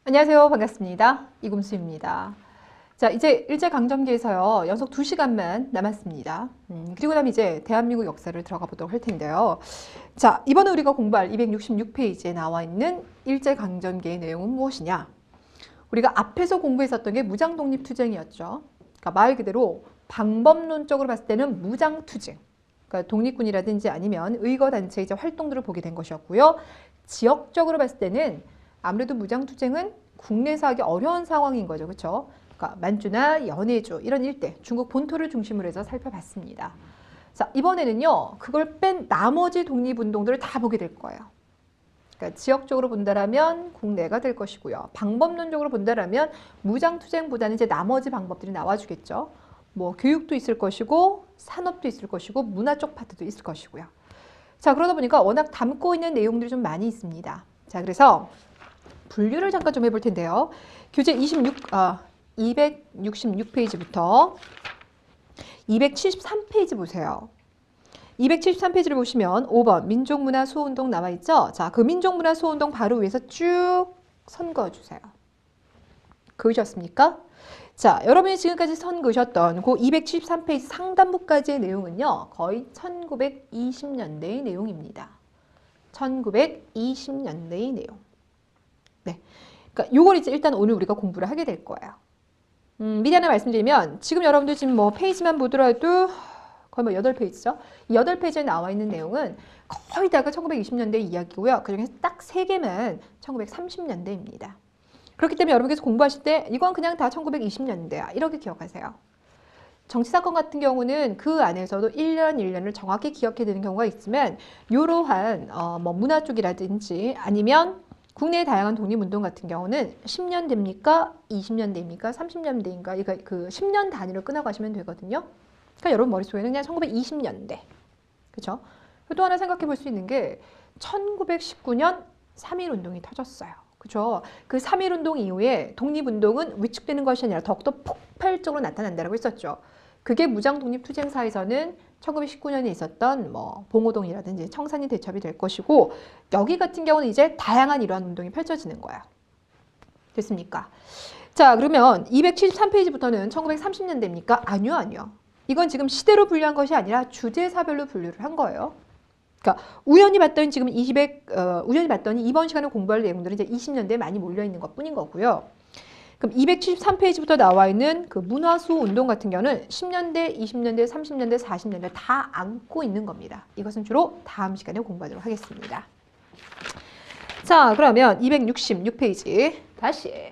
안녕하세요. 반갑습니다. 이금수입니다. 자, 이제 일제강점기에서요. 연속 2시간만 남았습니다. 그리고 나면 이제 대한민국 역사를 들어가 보도록 할 텐데요. 자, 이번에 우리가 공부할 266페이지에 나와 있는 일제강점기의 내용은 무엇이냐? 우리가 앞에서 공부했었던 게 무장독립투쟁이었죠. 그러니까 말 그대로 방법론적으로 봤을 때는 무장투쟁. 그러니까 독립군이라든지 아니면 의거단체 이제 활동들을 보게 된 것이었고요. 지역적으로 봤을 때는 아무래도 무장투쟁은 국내에서 하기 어려운 상황인 거죠. 그렇죠? 그러니까 만주나 연해주 이런 일대, 중국 본토를 중심으로 해서 살펴봤습니다. 자, 이번에는요. 그걸 뺀 나머지 독립운동들을 다 보게 될 거예요. 그러니까 지역적으로 본다라면 국내가 될 것이고요. 방법론적으로 본다라면 무장투쟁보다는 이제 나머지 방법들이 나와주겠죠. 뭐 교육도 있을 것이고 산업도 있을 것이고 문화 쪽 파트도 있을 것이고요. 자, 그러다 보니까 워낙 담고 있는 내용들이 좀 많이 있습니다. 자, 그래서 분류를 잠깐 좀 해볼 텐데요. 교재 266페이지부터 273페이지 보세요. 273페이지를 보시면 5번 민족문화 소운동 나와 있죠? 자, 그 민족문화 소운동 바로 위에서 쭉 선 그어주세요. 그으셨습니까? 자, 여러분이 지금까지 선 그으셨던 그 273페이지 상단부까지의 내용은요. 거의 1920년대의 내용입니다. 1920년대의 내용. 네. 그러니까 요걸 이제 일단 오늘 우리가 공부를 하게 될 거예요. 미리 하나 말씀드리면 지금 여러분들 지금 뭐 페이지만 보더라도 거의 뭐 8페이지죠. 이 8페이지에 나와 있는 내용은 거의 다가 1920년대 이야기고요. 그중에서 딱 3개만 1930년대입니다. 그렇기 때문에 여러분께서 공부하실 때 이건 그냥 다 1920년대야. 이렇게 기억하세요. 정치사건 같은 경우는 그 안에서도 1년 1년을 정확히 기억해야 되는 경우가 있지만 이러한 뭐 문화 쪽이라든지 아니면 국내의 다양한 독립운동 같은 경우는 10년 됩니까? 20년 됩니까? 30년대인가? 이거 그 10년 단위로 끊어가시면 되거든요. 그러니까 여러분 머릿속에는 그냥 1920년대. 그렇죠? 또 하나 생각해 볼 수 있는 게 1919년 3.1운동이 터졌어요. 그렇죠? 그 3.1운동 이후에 독립운동은 위축되는 것이 아니라 더욱더 폭발적으로 나타난다고 했었죠. 그게 무장독립투쟁사에서는 1919년에 있었던 뭐 봉오동이라든지 청산리 대첩이 될 것이고 여기 같은 경우는 이제 다양한 이러한 운동이 펼쳐지는 거예요. 됐습니까? 자, 그러면 273페이지부터는 1930년대입니까? 아니요, 아니요. 이건 지금 시대로 분류한 것이 아니라 주제사별로 분류를 한 거예요. 그러니까 우연히 봤더니 지금 우연히 봤더니 이번 시간에 공부할 내용들은 이제 20년대에 많이 몰려 있는 것뿐인 거고요. 그럼 273페이지부터 나와 있는 그 문화수 운동 같은 경우는 10년대, 20년대, 30년대, 40년대 다 안고 있는 겁니다. 이것은 주로 다음 시간에 공부하도록 하겠습니다. 자, 그러면 266페이지 다시.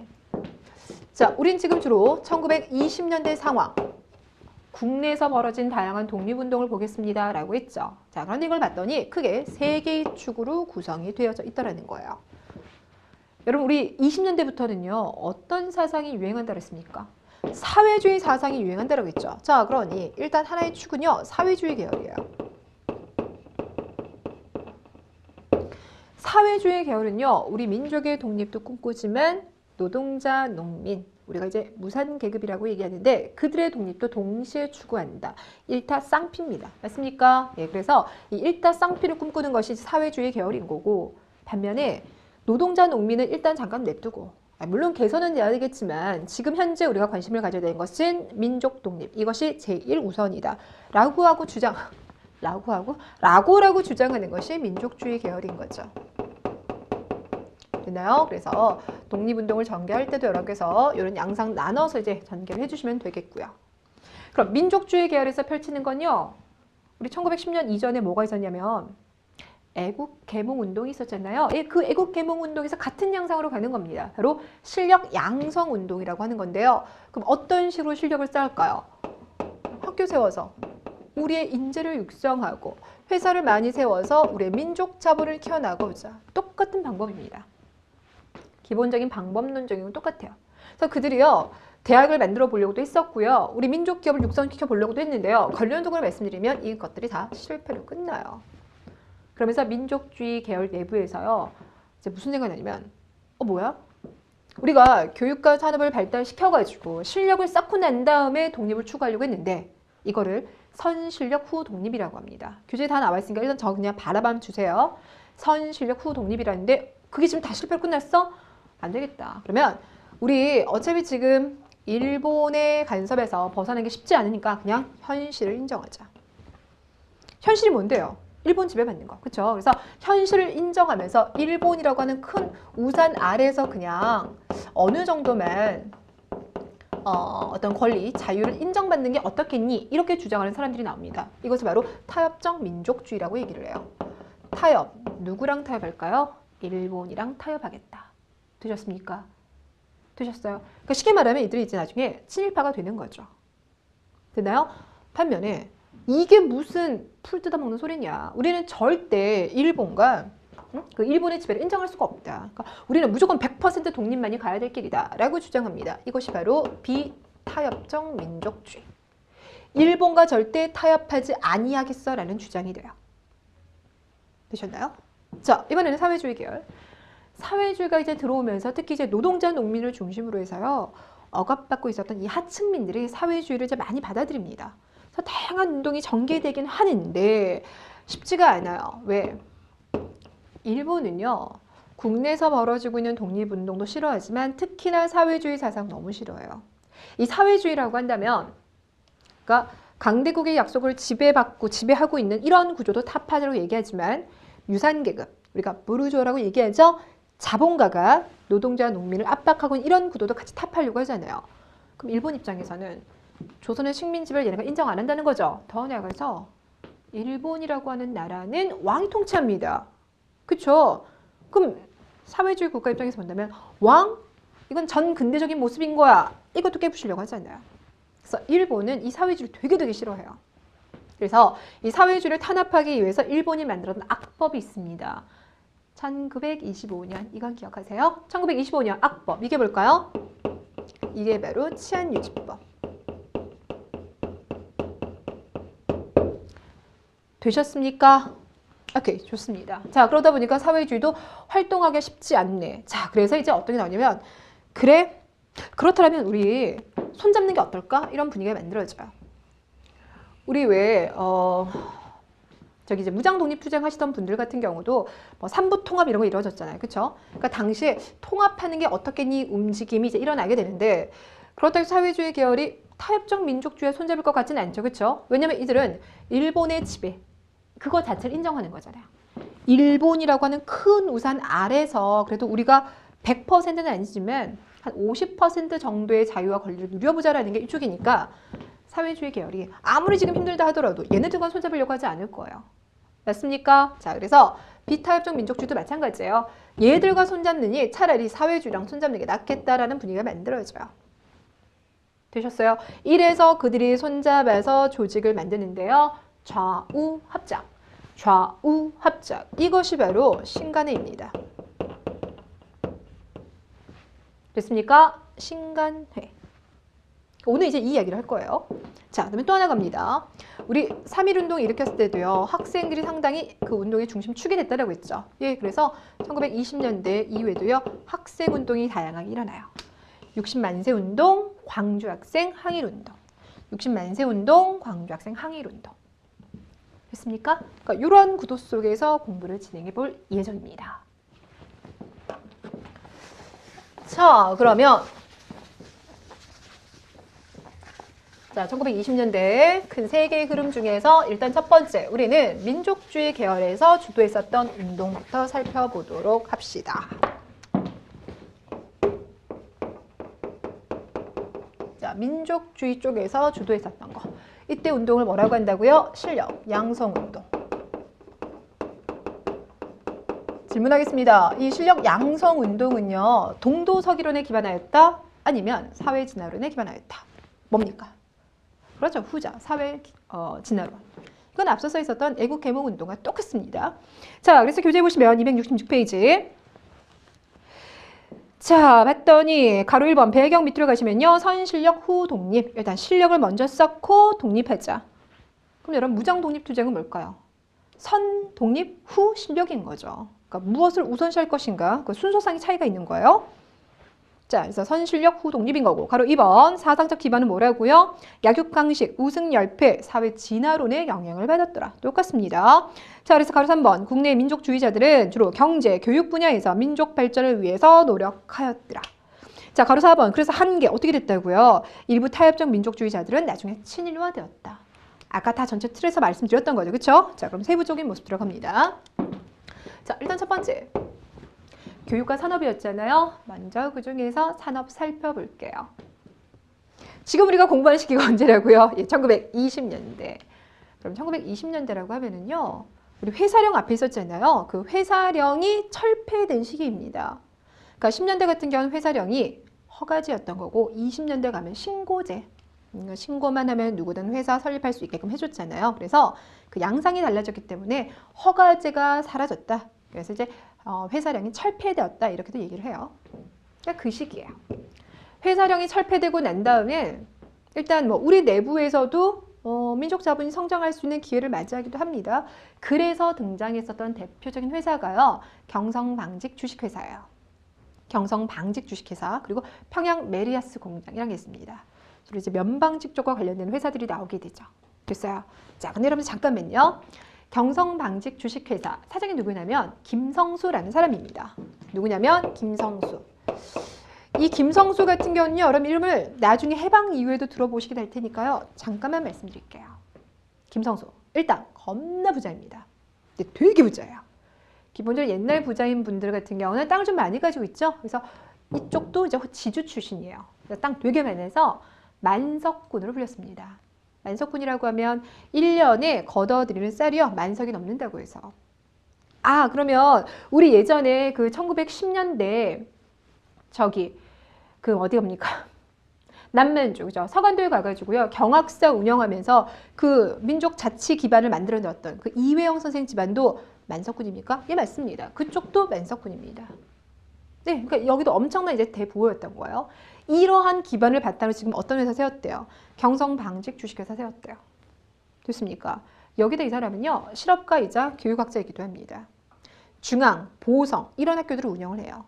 자, 우린 지금 주로 1920년대 상황, 국내에서 벌어진 다양한 독립운동을 보겠습니다 라고 했죠. 자, 그런데 이걸 봤더니 크게 3개의 축으로 구성이 되어져 있다는 거예요. 여러분 우리 20년대부터는요. 어떤 사상이 유행한다고 했습니까? 사회주의 사상이 유행한다고 했죠. 자, 그러니 일단 하나의 축은요. 사회주의 계열이에요. 사회주의 계열은요. 우리 민족의 독립도 꿈꾸지만 노동자, 농민, 우리가 이제 무산계급이라고 얘기하는데 그들의 독립도 동시에 추구한다. 일타쌍피입니다. 맞습니까? 예, 그래서 이 일타쌍피를 꿈꾸는 것이 사회주의 계열인 거고 반면에 노동자, 농민은 일단 잠깐 냅두고 물론 개선은 돼야 되겠지만 지금 현재 우리가 관심을 가져야 되는 것은 민족 독립. 이것이 제1우선이다. 라고 주장하는 것이 민족주의 계열인 거죠. 됐나요? 그래서 독립운동을 전개할 때도 여러분께서 이런 양상 나눠서 이제 전개를 해주시면 되겠고요. 그럼 민족주의 계열에서 펼치는 건요. 우리 1910년 이전에 뭐가 있었냐면 애국 개몽 운동이 있었잖아요. 그 애국 개몽 운동에서 같은 양상으로 가는 겁니다. 바로 실력 양성 운동이라고 하는 건데요. 그럼 어떤 식으로 실력을 쌓을까요? 학교 세워서 우리의 인재를 육성하고 회사를 많이 세워서 우리의 민족 자본을 키워나가고자 똑같은 방법입니다. 기본적인 방법론적인 건 똑같아요. 그래서 그들이요. 대학을 만들어 보려고도 했었고요. 우리 민족 기업을 육성시켜 보려고도 했는데요. 결론적으로 말씀드리면 이것들이 다 실패로 끝나요. 그러면서 민족주의 계열 내부에서요. 이제 무슨 생각이 나냐면 뭐야? 우리가 교육과 산업을 발달시켜가지고 실력을 쌓고 난 다음에 독립을 추구하려고 했는데 이거를 선실력 후 독립이라고 합니다. 교재에 다 나와 있으니까 일단 저 그냥 바라봐 주세요. 선실력 후 독립이라는데 그게 지금 다 실패로 끝났어? 안 되겠다. 그러면 우리 어차피 지금 일본의 간섭에서 벗어나기 쉽지 않으니까 그냥 현실을 인정하자. 현실이 뭔데요? 일본 지배받는 거. 그쵸? 그래서 현실을 인정하면서 일본이라고 하는 큰 우산 아래에서 그냥 어느 정도만 어떤 권리, 자유를 인정받는 게 어떻겠니? 이렇게 주장하는 사람들이 나옵니다. 이것이 바로 타협적 민족주의라고 얘기를 해요. 타협, 누구랑 타협할까요? 일본이랑 타협하겠다. 되셨습니까? 되셨어요? 그러니까 쉽게 말하면 이들이 이제 나중에 친일파가 되는 거죠. 됐나요? 반면에 이게 무슨 풀 뜯어먹는 소리냐. 우리는 절대 일본과 그 일본의 지배를 인정할 수가 없다. 그러니까 우리는 무조건 100% 독립만이 가야 될 길이다 라고 주장합니다. 이것이 바로 비타협적 민족주의. 일본과 절대 타협하지 아니하겠어 라는 주장이 돼요. 되셨나요? 자, 이번에는 사회주의 계열. 사회주의가 이제 들어오면서 특히 이제 노동자 농민을 중심으로 해서요. 억압받고 있었던 이 하층민들이 사회주의를 이제 많이 받아들입니다. 그래서 다양한 운동이 전개되긴 하는데 쉽지가 않아요. 왜? 일본은요. 국내에서 벌어지고 있는 독립운동도 싫어하지만 특히나 사회주의 사상 너무 싫어해요. 이 사회주의라고 한다면 그러니까 강대국의 약속을 지배받고 지배하고 있는 이런 구조도 타파라고 얘기하지만 유산계급, 우리가 부르주아라고 얘기하죠. 자본가가 노동자, 농민을 압박하고 있는 이런 구도도 같이 타파하려고 하잖아요. 그럼 일본 입장에서는 조선의 식민지배를 얘네가 인정 안 한다는 거죠. 더 나아가서 일본이라고 하는 나라는 왕이 통치합니다. 그쵸? 그럼 사회주의 국가 입장에서 본다면 왕? 이건 전 근대적인 모습인 거야. 이것도 깨부시려고 하잖아요. 그래서 일본은 이 사회주의를 되게 싫어해요. 그래서 이 사회주의를 탄압하기 위해서 일본이 만들었던 악법이 있습니다. 1925년, 이건 기억하세요? 1925년 악법, 이게 뭘까요? 이게 바로 치안유지법. 되셨습니까? 오케이, 좋습니다. 자, 그러다 보니까 사회주의도 활동하기 쉽지 않네. 자, 그래서 이제 어떤 게 나오냐면 그래? 그렇다면 우리 손잡는 게 어떨까? 이런 분위기가 만들어져요. 우리 왜 저기 이제 무장 독립 투쟁하시던 분들 같은 경우도 뭐 삼부 통합 이런 거 이루어졌잖아요. 그렇죠? 그러니까 당시에 통합하는 게 어떻겠니 움직임이 이제 일어나게 되는데 그렇다고 사회주의 계열이 타협적 민족주의에 손잡을 것 같지는 않죠. 그렇죠? 왜냐면 이들은 일본의 지배 그거 자체를 인정하는 거잖아요. 일본이라고 하는 큰 우산 아래서 그래도 우리가 100%는 아니지만 한 50% 정도의 자유와 권리를 누려보자라는 게 이쪽이니까 사회주의 계열이 아무리 지금 힘들다 하더라도 얘네들과 손잡으려고 하지 않을 거예요. 맞습니까? 자, 그래서 비타협적 민족주의도 마찬가지예요. 얘들과 손잡느니 차라리 사회주의랑 손잡는 게 낫겠다라는 분위기가 만들어져요. 되셨어요? 이래서 그들이 손잡아서 조직을 만드는데요. 좌우 합작. 좌우 합작. 이것이 바로 신간회입니다. 됐습니까? 신간회. 오늘 이제 이 이야기를 할 거예요. 자, 그러면 또 하나 갑니다. 우리 3.1운동 일으켰을 때도요. 학생들이 상당히 그 운동의 중심축이 됐다고 했죠. 예, 그래서 1920년대 이후에도요. 학생운동이 다양하게 일어나요. 60만세 운동, 광주학생 항일운동. 60만세 운동, 광주학생 항일운동. 됐습니까? 그러니까 이런 구도 속에서 공부를 진행해 볼 예정입니다. 자, 그러면 자, 1920년대 큰 세 개의 흐름 중에서 일단 첫 번째, 우리는 민족주의 계열에서 주도했었던 운동부터 살펴보도록 합시다. 자, 민족주의 쪽에서 주도했었던 거. 이때 운동을 뭐라고 한다고요? 실력, 양성운동. 질문하겠습니다. 이 실력 양성운동은요. 동도서기론에 기반하였다? 아니면 사회진화론에 기반하였다? 뭡니까? 그렇죠. 후자, 사회진화론. 이건 앞서서 있었던 애국개몽운동과 똑같습니다. 자, 그래서 교재 보시면 266페이지. 자, 봤더니 가로 1번 배경 밑으로 가시면요. 선실력 후 독립. 일단 실력을 먼저 쌓고 독립하자. 그럼 여러분 무장독립투쟁은 뭘까요? 선 독립 후 실력인 거죠. 그러니까 무엇을 우선시할 것인가? 그 순서상의 차이가 있는 거예요. 자, 그래서 선실력 후 독립인 거고. 가로 2번 사상적 기반은 뭐라고요? 약육강식, 우승열패, 사회 진화론의 영향을 받았더라. 똑같습니다. 자, 그래서 가로 3번 국내 민족주의자들은 주로 경제, 교육 분야에서 민족 발전을 위해서 노력하였더라. 자, 가로 4번 그래서 한계 어떻게 됐다고요? 일부 타협적 민족주의자들은 나중에 친일화되었다. 아까 다 전체 틀에서 말씀드렸던 거죠. 그렇죠? 자, 그럼 세부적인 모습 들어갑니다. 자, 일단 첫 번째. 교육과 산업이었잖아요. 먼저 그 중에서 산업 살펴볼게요. 지금 우리가 공부하는 시기가 언제라고요? 예, 1920년대. 그럼 1920년대라고 하면은요. 우리 회사령 앞에 있었잖아요. 그 회사령이 철폐된 시기입니다. 그러니까 10년대 같은 경우는 회사령이 허가제였던 거고 20년대 가면 신고제. 신고만 하면 누구든 회사 설립할 수 있게끔 해줬잖아요. 그래서 그 양상이 달라졌기 때문에 허가제가 사라졌다. 그래서 이제 회사령이 철폐되었다 이렇게도 얘기를 해요. 그러니까 그 시기예요. 회사령이 철폐되고 난 다음에 일단 뭐 우리 내부에서도 민족 자본이 성장할 수 있는 기회를 맞이하기도 합니다. 그래서 등장했었던 대표적인 회사가요. 경성방직 주식회사예요. 경성방직 주식회사 그리고 평양 메리아스 공장이라는 게 있습니다. 주로 이제 면방직 쪽과 관련된 회사들이 나오게 되죠. 됐어요. 자, 근데 여러분 잠깐만요. 경성방직 주식회사 사장이 누구냐면 김성수라는 사람입니다. 누구냐면 김성수. 이 김성수 같은 경우는 여러분 이름을 나중에 해방 이후에도 들어보시게 될 테니까요. 잠깐만 말씀드릴게요. 김성수. 일단 겁나 부자입니다. 근데 되게 부자예요. 기본적으로 옛날 부자인 분들 같은 경우는 땅을 좀 많이 가지고 있죠. 그래서 이쪽도 이제 지주 출신이에요. 그래서 땅 되게 많아서 만석군으로 불렸습니다. 만석군이라고 하면 1년에 걷어들이는 쌀이요. 만석이 넘는다고 해서. 아, 그러면 우리 예전에 그 1910년대 저기 그 어디 갑니까? 남만주, 그죠? 서간도에 가가지고요. 경학사 운영하면서 그 민족 자치 기반을 만들어 놨던 그 이회영 선생 집안도 만석군입니까? 예, 맞습니다. 그쪽도 만석군입니다. 네, 그러니까 여기도 엄청난 이제 대부호였던 거예요. 이러한 기반을 바탕으로 지금 어떤 회사 세웠대요? 경성방직 주식회사 세웠대요. 됐습니까? 여기다 이 사람은요. 실업가이자 교육학자이기도 합니다. 중앙, 보성 이런 학교들을 운영을 해요.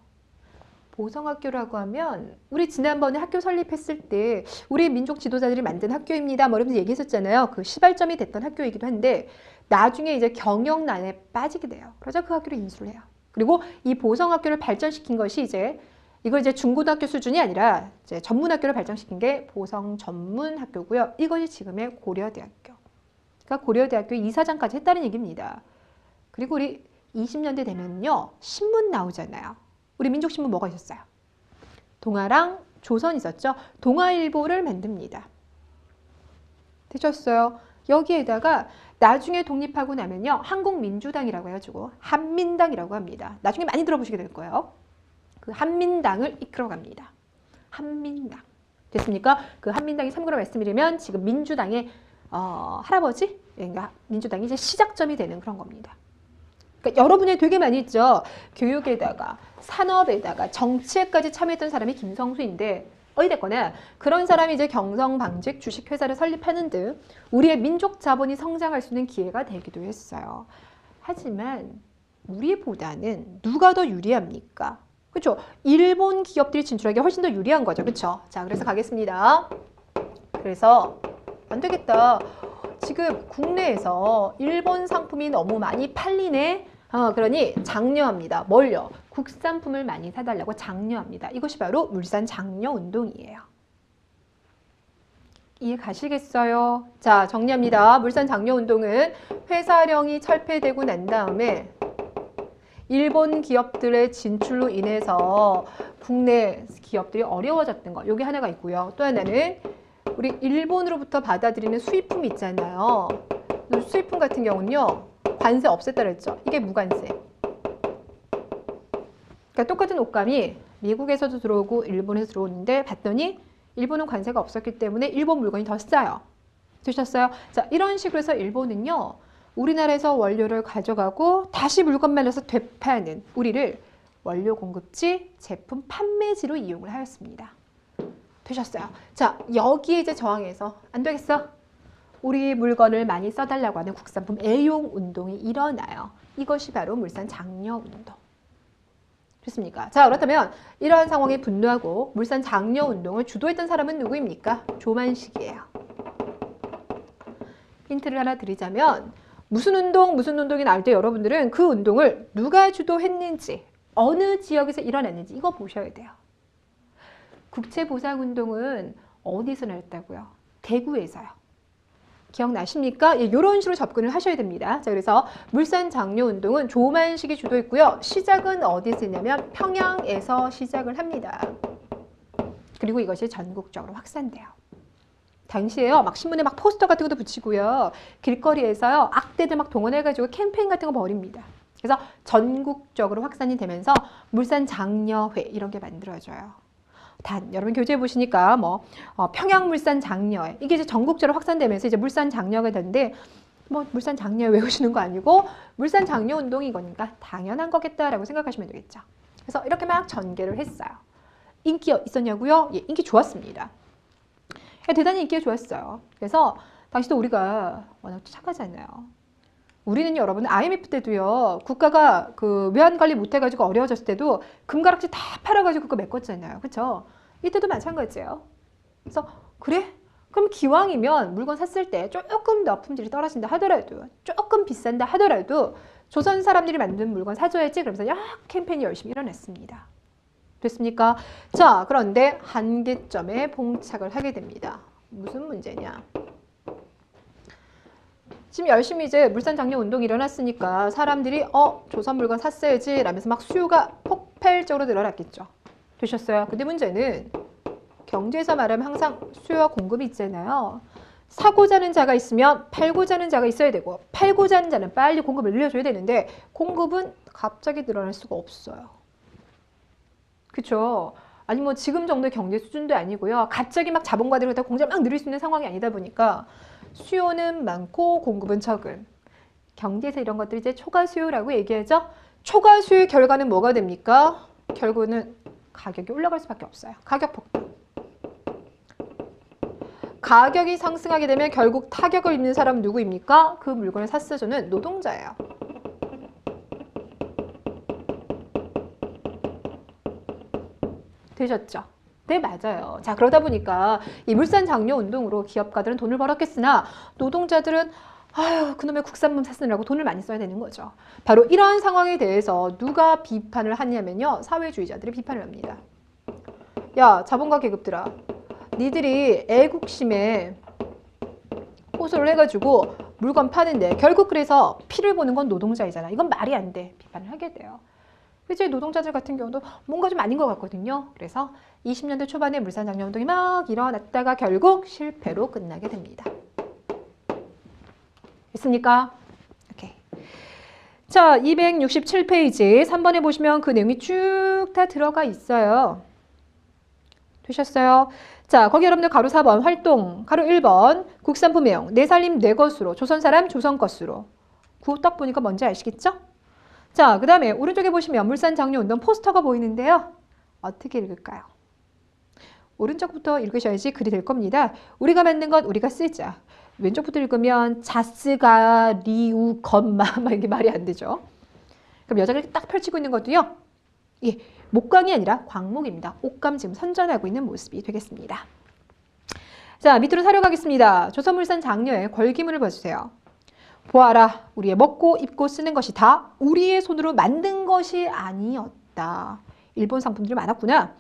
보성학교라고 하면 우리 지난번에 학교 설립했을 때 우리 민족 지도자들이 만든 학교입니다. 뭐 이러면서 얘기했었잖아요. 그 시발점이 됐던 학교이기도 한데 나중에 이제 경영난에 빠지게 돼요. 그래서 그 학교를 인수를 해요. 그리고 이 보성학교를 발전시킨 것이 이걸 이제 중고등학교 수준이 아니라 이제 전문학교를 발전시킨 게 보성 전문학교고요. 이것이 지금의 고려대학교. 그러니까 고려대학교 이사장까지 했다는 얘기입니다. 그리고 우리 20년대 되면요. 신문 나오잖아요. 우리 민족신문 뭐가 있었어요? 동아랑 조선 있었죠. 동아일보를 만듭니다. 되셨어요? 여기에다가 나중에 독립하고 나면요. 한국민주당이라고 해가지고 한민당이라고 합니다. 나중에 많이 들어보시게 될 거예요. 그 한민당을 이끌어갑니다. 한민당. 됐습니까? 그 한민당이 참고로 말씀드리면 지금 민주당의 할아버지? 그러니까 민주당이 이제 시작점이 되는 그런 겁니다. 그러니까 여러분이 되게 많이 있죠. 교육에다가 산업에다가 정치에까지 참여했던 사람이 김성수인데 어찌됐거나 그런 사람이 이제 경성방직 주식회사를 설립하는 등 우리의 민족 자본이 성장할 수 있는 기회가 되기도 했어요. 하지만 우리보다는 누가 더 유리합니까? 그렇죠? 일본 기업들이 진출하기 훨씬 더 유리한 거죠. 그렇죠? 자, 그래서 가겠습니다. 그래서 안 되겠다. 지금 국내에서 일본 상품이 너무 많이 팔리네. 그러니 장려합니다. 뭘요? 국산품을 많이 사달라고 장려합니다. 이것이 바로 물산 장려 운동이에요. 이해 가시겠어요? 자, 정리합니다. 물산 장려 운동은 회사령이 철폐되고 난 다음에 일본 기업들의 진출로 인해서 국내 기업들이 어려워졌던 거. 여기 하나가 있고요. 또 하나는 우리 일본으로부터 받아들이는 수입품 있잖아요. 수입품 같은 경우는요. 관세 없앴다 그랬죠. 이게 무관세. 그러니까 똑같은 옷감이 미국에서도 들어오고 일본에서 들어오는데 봤더니 일본은 관세가 없었기 때문에 일본 물건이 더 싸요. 되셨어요? 자, 이런 식으로 해서 일본은요. 우리나라에서 원료를 가져가고 다시 물건만 해서 되파는 우리를 원료 공급지, 제품 판매지로 이용을 하였습니다. 되셨어요? 자, 여기에 이제 저항해서 안 되겠어. 우리 물건을 많이 써달라고 하는 국산품 애용 운동이 일어나요. 이것이 바로 물산 장려 운동. 됐습니까? 자, 그렇다면 이러한 상황에 분노하고 물산 장려 운동을 주도했던 사람은 누구입니까? 조만식이에요. 힌트를 하나 드리자면 무슨 운동이 나올 때 여러분들은 그 운동을 누가 주도했는지, 어느 지역에서 일어났는지 이거 보셔야 돼요. 국채보상운동은 어디서 나왔다고요? 대구에서요. 기억나십니까? 예, 이런 식으로 접근을 하셔야 됩니다. 자, 그래서 물산 장려 운동은 조만식이 주도했고요. 시작은 어디서 했냐면 평양에서 시작을 합니다. 그리고 이것이 전국적으로 확산돼요. 당시에요, 막 신문에 막 포스터 같은 것도 붙이고요. 길거리에서요, 악대들 막 동원해가지고 캠페인 같은 거 벌입니다. 그래서 전국적으로 확산이 되면서 물산 장려회 이런 게 만들어져요. 단 여러분 교재에 보시니까 뭐 평양 물산 장려회 이게 이제 전국적으로 확산되면서 이제 물산 장려가 되는데 뭐 물산 장려 외우시는 거 아니고 물산 장려 운동이 이거니까 당연한 거겠다라고 생각하시면 되겠죠. 그래서 이렇게 막 전개를 했어요. 인기 있었냐고요? 예, 인기 좋았습니다. 대단히 인기가 좋았어요. 그래서 당시도 우리가 워낙 착하잖아요. 우리는 여러분 IMF 때도요, 국가가 그 외환 관리 못해가지고 어려워졌을 때도 금가락지 다 팔아가지고 그거 메꿨잖아요. 그쵸? 이때도 마찬가지예요. 그래서 그래? 그럼 기왕이면 물건 샀을 때 조금 더 품질이 떨어진다 하더라도, 조금 비싼다 하더라도 조선 사람들이 만든 물건 사줘야지. 그러면서 캠페인이 열심히 일어났습니다. 됐습니까? 자, 그런데 한계점에 봉착을 하게 됩니다. 무슨 문제냐? 지금 열심히 이제 물산 장려 운동이 일어났으니까 사람들이 조선 물건 샀어야지 라면서 막 수요가 폭발적으로 늘어났겠죠. 되셨어요? 근데 문제는 경제에서 말하면 항상 수요와 공급이 있잖아요. 사고자 하는 자가 있으면 팔고자 하는 자가 있어야 되고, 팔고자 하는 자는 빨리 공급을 늘려줘야 되는데 공급은 갑자기 늘어날 수가 없어요. 그쵸? 아니 뭐 지금 정도의 경제 수준도 아니고요. 갑자기 막 자본가들이 공장을 막 늘릴 수 있는 상황이 아니다 보니까 수요는 많고 공급은 적은. 경제에서 이런 것들이 이제 초과 수요라고 얘기하죠. 초과 수요의 결과는 뭐가 됩니까? 결국은 가격이 올라갈 수밖에 없어요. 가격 폭등. 가격이 상승하게 되면 결국 타격을 입는 사람은 누구입니까? 그 물건을 샀어주는 노동자예요. 되셨죠? 네, 맞아요. 자, 그러다 보니까 이 물산 장려 운동으로 기업가들은 돈을 벌었겠으나 노동자들은 아유, 그놈의 국산품 샀으라고 돈을 많이 써야 되는 거죠. 바로 이러한 상황에 대해서 누가 비판을 하냐면요. 사회주의자들이 비판을 합니다. 야, 자본가 계급들아. 니들이 애국심에 호소를 해가지고 물건 파는데 결국 그래서 피를 보는 건 노동자이잖아. 이건 말이 안 돼. 비판을 하게 돼요. 그치? 노동자들 같은 경우도 뭔가 좀 아닌 것 같거든요. 그래서 20년대 초반에 물산 장려 운동이 막 일어났다가 결국 실패로 끝나게 됩니다. 됐습니까? 오케이. 자, 267페이지 3번에 보시면 그 내용이 쭉 다 들어가 있어요. 되셨어요? 자, 거기 여러분들 가로 4번 활동, 가로 1번 국산품 애용, 내 살림 내 것으로, 조선 사람 조선 것으로. 구호 딱 보니까 뭔지 아시겠죠? 자, 그 다음에 오른쪽에 보시면 물산 장려 운동 포스터가 보이는데요. 어떻게 읽을까요? 오른쪽부터 읽으셔야지 글이 될 겁니다. 우리가 만든 것 우리가 쓰자. 왼쪽부터 읽으면 자스가 리우 건마 막 이게 말이 안 되죠. 그럼 여자가 이렇게 딱 펼치고 있는 것도요. 예, 목광이 아니라 광목입니다. 옷감 지금 선전하고 있는 모습이 되겠습니다. 자, 밑으로 사려가겠습니다. 조선물산 장려의 걸기문을 봐주세요. 보아라, 우리의 먹고 입고 쓰는 것이 다 우리의 손으로 만든 것이 아니었다. 일본 상품들이 많았구나.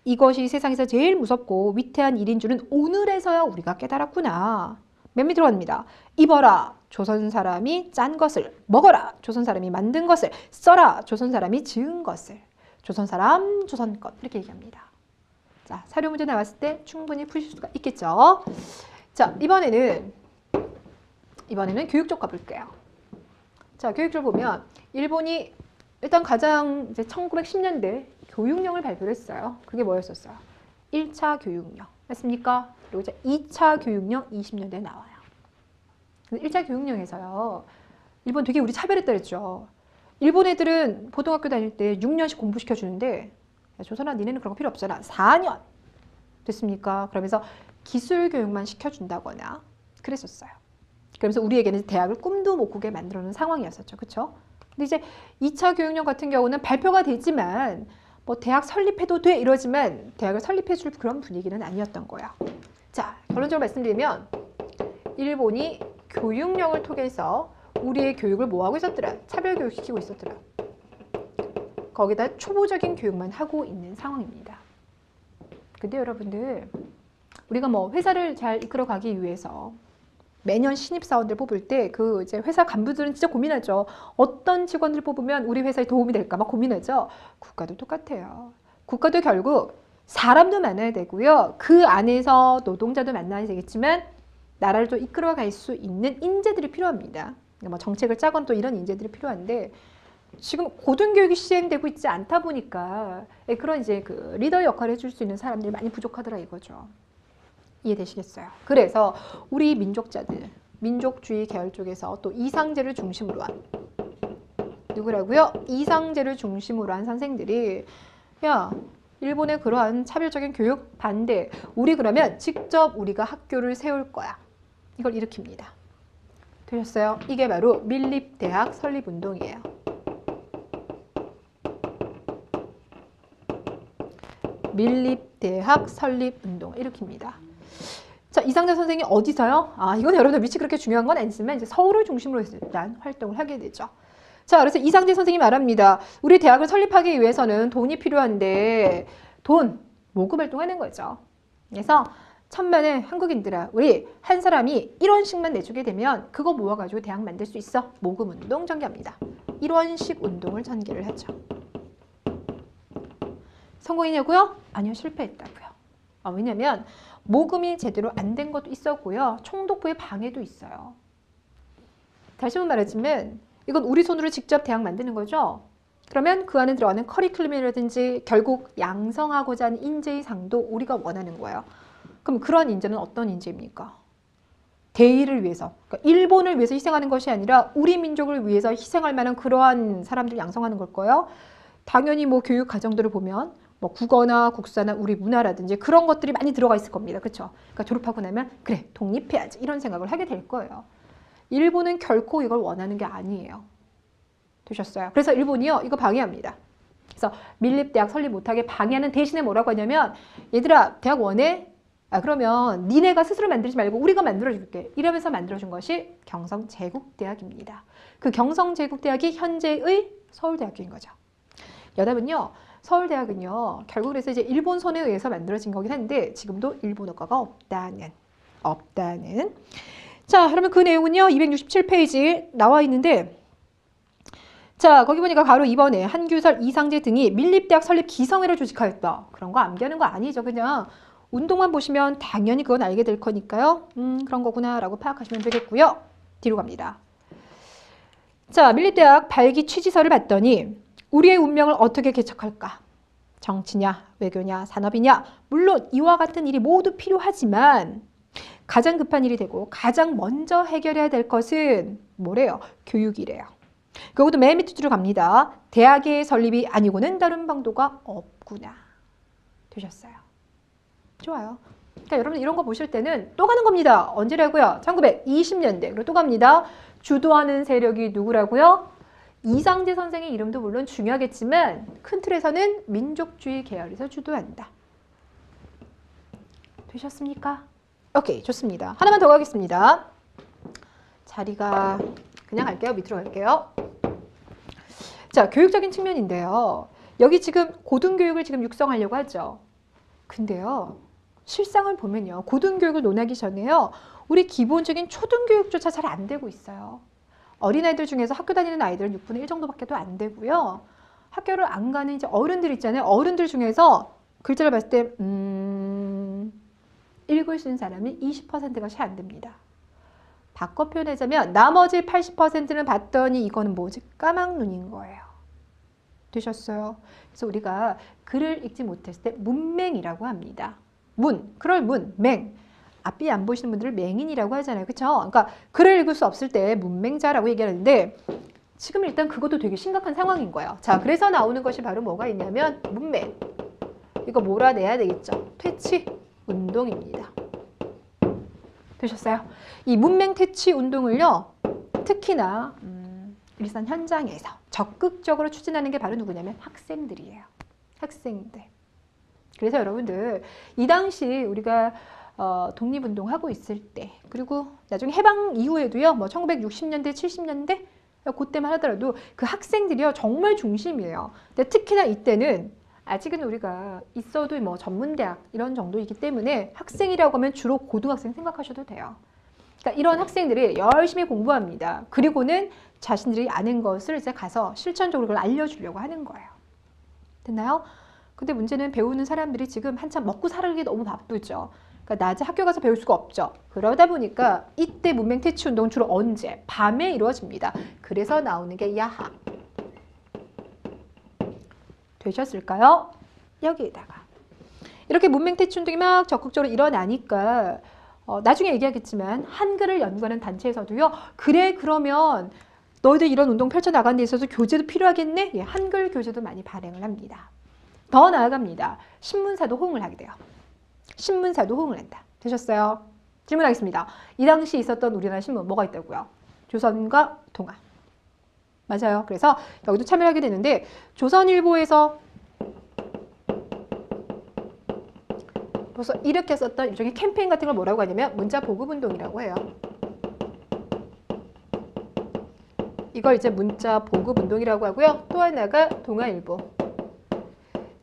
이것이 세상에서 제일 무섭고 위태한 일인 줄은 오늘에서야 우리가 깨달았구나. 맨 밑으로 갑니다. 입어라, 조선 사람이 짠 것을. 먹어라, 조선 사람이 만든 것을. 써라, 조선 사람이 지은 것을. 조선 사람, 조선 것. 이렇게 얘기합니다. 자, 사료 문제 나왔을 때 충분히 푸실 수가 있겠죠. 자, 이번에는 교육 쪽 가볼게요. 자, 교육 쪽 보면 일본이 일단 가장 이제 1910년대 교육령을 발표를 했어요. 그게 뭐였었어요? 1차 교육령. 맞습니까? 그리고 이제 2차 교육령 20년대에 나와요. 근데 1차 교육령에서요. 일본 되게 우리 차별했다 그랬죠. 일본 애들은 고등학교 다닐 때 6년씩 공부시켜주는데 야, 조선아 니네는 그런 거 필요 없잖아. 4년. 됐습니까? 그러면서 기술 교육만 시켜준다거나 그랬었어요. 그러면서 우리에게는 대학을 꿈도 못 꾸게 만들어 놓은 상황이었었죠. 그렇죠? 근데 이제 2차 교육령 같은 경우는 발표가 되지만 뭐 대학 설립해도 돼 이러지만 대학을 설립해 줄 그런 분위기는 아니었던 거야. 자, 결론적으로 말씀드리면 일본이 교육령을 통해서 우리의 교육을 뭐 하고 있었더라? 차별교육시키고 있었더라. 거기다 초보적인 교육만 하고 있는 상황입니다. 근데 여러분들 우리가 뭐 회사를 잘 이끌어 가기 위해서 매년 신입사원들 뽑을 때 그 이제 회사 간부들은 진짜 고민하죠. 어떤 직원들 뽑으면 우리 회사에 도움이 될까 막 고민하죠. 국가도 똑같아요. 국가도 결국 사람도 만나야 되고요. 그 안에서 노동자도 만나야 되겠지만 나라를 또 이끌어 갈 수 있는 인재들이 필요합니다. 뭐 정책을 짜건 또 이런 인재들이 필요한데 지금 고등교육이 시행되고 있지 않다 보니까 그런 이제 그 리더 역할을 해줄 수 있는 사람들이 많이 부족하더라 이거죠. 이해되시겠어요? 그래서 우리 민족자들, 민족주의 계열 쪽에서 또 이상제를 중심으로 한 누구라고요? 이상제를 중심으로 한 선생들이 야, 일본의 그러한 차별적인 교육 반대. 우리 그러면 직접 우리가 학교를 세울 거야. 이걸 일으킵니다. 되셨어요? 이게 바로 밀립대학 설립운동이에요. 밀립대학 설립운동 일으킵니다. 자, 이상재 선생이 어디서요? 아, 이건 여러분들 위치 그렇게 중요한 건 아니지만 이제 서울을 중심으로 해서 일단 활동을 하게 되죠. 자, 그래서 이상재 선생님이 말합니다. 우리 대학을 설립하기 위해서는 돈이 필요한데 돈, 모금 활동하는 거죠. 그래서 천만에 한국인들아, 우리 한 사람이 1원씩만 내주게 되면 그거 모아가지고 대학 만들 수 있어. 모금 운동 전개합니다. 1원씩 운동을 전개를 하죠. 성공이냐고요? 아니요, 실패했다고요. 왜냐면 모금이 제대로 안 된 것도 있었고요. 총독부의 방해도 있어요. 다시 한번 말하자면 이건 우리 손으로 직접 대학 만드는 거죠. 그러면 그 안에 들어가는 커리큘럼이라든지 결국 양성하고자 하는 인재의 상도 우리가 원하는 거예요. 그럼 그런 인재는 어떤 인재입니까? 대의를 위해서, 그러니까 일본을 위해서 희생하는 것이 아니라 우리 민족을 위해서 희생할 만한 그러한 사람들 양성하는 걸 거예요. 당연히 뭐 교육 과정들을 보면 뭐 국어나 국사나 우리 문화라든지 그런 것들이 많이 들어가 있을 겁니다. 그렇죠? 그러니까 졸업하고 나면 그래, 독립해야지 이런 생각을 하게 될 거예요. 일본은 결코 이걸 원하는 게 아니에요. 되셨어요? 그래서 일본이요, 이거 방해합니다. 그래서 밀립대학 설립 못하게 방해하는 대신에 뭐라고 하냐면 얘들아, 대학 원해? 그러면 니네가 스스로 만들지 말고 우리가 만들어줄게. 이러면서 만들어준 것이 경성제국대학입니다. 그 경성제국대학이 현재의 서울대학교인 거죠. 여담은요, 서울대학은요, 결국 그래서 이제 일본 손에 의해서 만들어진 거긴 한데 지금도 일본어과가 없다는. 자, 그러면 그 내용은요, 267페이지 나와 있는데, 자, 거기 보니까 바로 이번에 한규설, 이상재 등이 밀립대학 설립 기성회를 조직하였다. 그런 거 암기하는 거 아니죠. 그냥 운동만 보시면 당연히 그건 알게 될 거니까요. 그런 거구나 라고 파악하시면 되겠고요. 뒤로 갑니다. 자, 밀립대학 발기 취지서를 봤더니 우리의 운명을 어떻게 개척할까? 정치냐, 외교냐, 산업이냐. 물론 이와 같은 일이 모두 필요하지만 가장 급한 일이 되고 가장 먼저 해결해야 될 것은 뭐래요? 교육이래요. 그것도 맨 밑에 줄로 갑니다. 대학의 설립이 아니고는 다른 방도가 없구나. 되셨어요? 좋아요. 그러니까 여러분 이런 거 보실 때는 또 가는 겁니다. 언제라고요? 1920년대. 그리고 또 갑니다. 주도하는 세력이 누구라고요? 이상재 선생의 이름도 물론 중요하겠지만 큰 틀에서는 민족주의 계열에서 주도한다. 되셨습니까? 오케이, 좋습니다. 하나만 더 가겠습니다. 자리가 그냥 갈게요. 밑으로 갈게요. 자, 교육적인 측면인데요. 여기 지금 고등교육을 지금 육성하려고 하죠. 근데요, 실상을 보면요, 고등교육을 논하기 전에요, 우리 기본적인 초등교육조차 잘 안 되고 있어요. 어린아이들 중에서 학교 다니는 아이들은 6분의 1 정도밖에 안 되고요. 학교를 안 가는 이제 어른들 있잖아요. 어른들 중에서 글자를 봤을 때 읽을 수 있는 사람이 20%가 채 안 됩니다. 바꿔 표현하자면 나머지 80%는 봤더니 이거는 뭐지? 까막눈인 거예요. 되셨어요? 그래서 우리가 글을 읽지 못했을 때 문맹이라고 합니다. 문, 그럴 문, 맹. 앞이 안 보이시는 분들을 맹인이라고 하잖아요. 그렇죠? 그러니까 글을 읽을 수 없을 때 문맹자라고 얘기하는데 지금 일단 그것도 되게 심각한 상황인 거예요. 자, 그래서 나오는 것이 바로 뭐가 있냐면 문맹. 이거 몰아내야 되겠죠. 퇴치 운동입니다. 되셨어요? 이 문맹퇴치 운동을요, 특히나 일선 현장에서 적극적으로 추진하는 게 바로 누구냐면 학생들이에요. 학생들. 그래서 여러분들 이 당시 우리가 독립운동하고 있을 때, 그리고 나중에 해방 이후에도요, 뭐 1960년대, 70년대 그때만 하더라도 그 학생들이요 정말 중심이에요. 근데 특히나 이때는 아직은 우리가 있어도 뭐 전문대학 이런 정도이기 때문에 학생이라고 하면 주로 고등학생 생각하셔도 돼요. 그러니까 이런 학생들이 열심히 공부합니다. 그리고는 자신들이 아는 것을 이제 가서 실천적으로 그걸 알려주려고 하는 거예요. 됐나요? 근데 문제는 배우는 사람들이 지금 한참 먹고 살기 너무 바쁘죠. 그러니까 낮에 학교 가서 배울 수가 없죠. 그러다 보니까 이때 문맹퇴치 운동은 주로 언제? 밤에 이루어집니다. 그래서 나오는 게 야학. 되셨을까요? 여기에다가 이렇게 문맹퇴치 운동이 막 적극적으로 일어나니까 나중에 얘기하겠지만 한글을 연구하는 단체에서도요. 그래 그러면 너희들 이런 운동 펼쳐나가는 데 있어서 교재도 필요하겠네? 예, 한글 교재도 많이 발행을 합니다. 더 나아갑니다. 신문사도 호응을 하게 돼요. 신문사도 호응을 한다. 되셨어요? 질문하겠습니다. 이 당시 있었던 우리나라 신문 뭐가 있다고요? 조선과 동아. 맞아요. 그래서 여기도 참여를 하게 되는데 조선일보에서 벌써 이렇게 썼던 일종의 캠페인 같은 걸 뭐라고 하냐면 문자 보급운동이라고 해요. 이걸 이제 문자 보급운동이라고 하고요. 또 하나가 동아일보.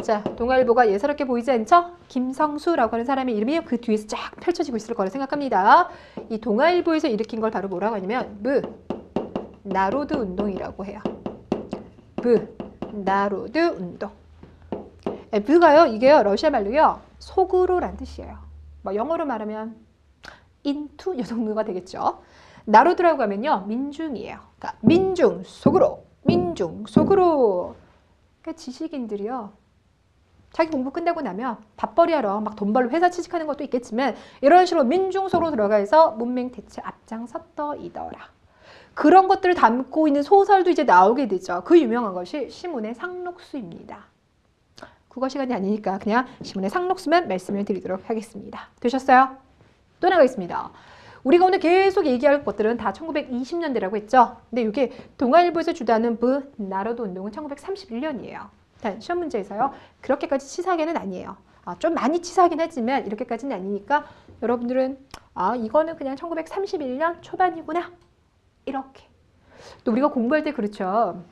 자, 동아일보가 예사롭게 보이지 않죠? 김성수라고 하는 사람의 이름이 그 뒤에서 쫙 펼쳐지고 있을 거라 생각합니다. 이 동아일보에서 일으킨 걸 바로 뭐라고 하냐면 나로드 운동이라고 해요. 나로드 운동. 브가요, 이게요, 러시아 말로요, 속으로란 뜻이에요. 뭐 영어로 말하면 into 이 정도가 되겠죠. 나로드라고 하면요, 민중이에요. 그러니까 민중 속으로, 민중 속으로. 그러니까 지식인들이요, 자기 공부 끝나고 나면 밥벌이 하러 막 돈 벌러 회사 취직하는 것도 있겠지만 이런 식으로 민중 속으로 들어가서 문맹퇴치 앞장섰더이더라. 그런 것들을 담고 있는 소설도 이제 나오게 되죠. 그 유명한 것이 시문의 상록수입니다. 국어 시간이 아니니까 그냥 시문의 상록수만 말씀을 드리도록 하겠습니다. 되셨어요? 또 나가겠습니다. 우리가 오늘 계속 얘기할 것들은 다 1920년대라고 했죠. 근데 이게 동아일보에서 주도하는 나로드 운동은 1931년이에요. 단 시험 문제에서요. 그렇게까지 치사하게는 아니에요. 좀 많이 치사하긴 하지만 이렇게까지는 아니니까 여러분들은 이거는 그냥 1931년 초반이구나. 이렇게. 또 우리가 공부할 때 그렇죠.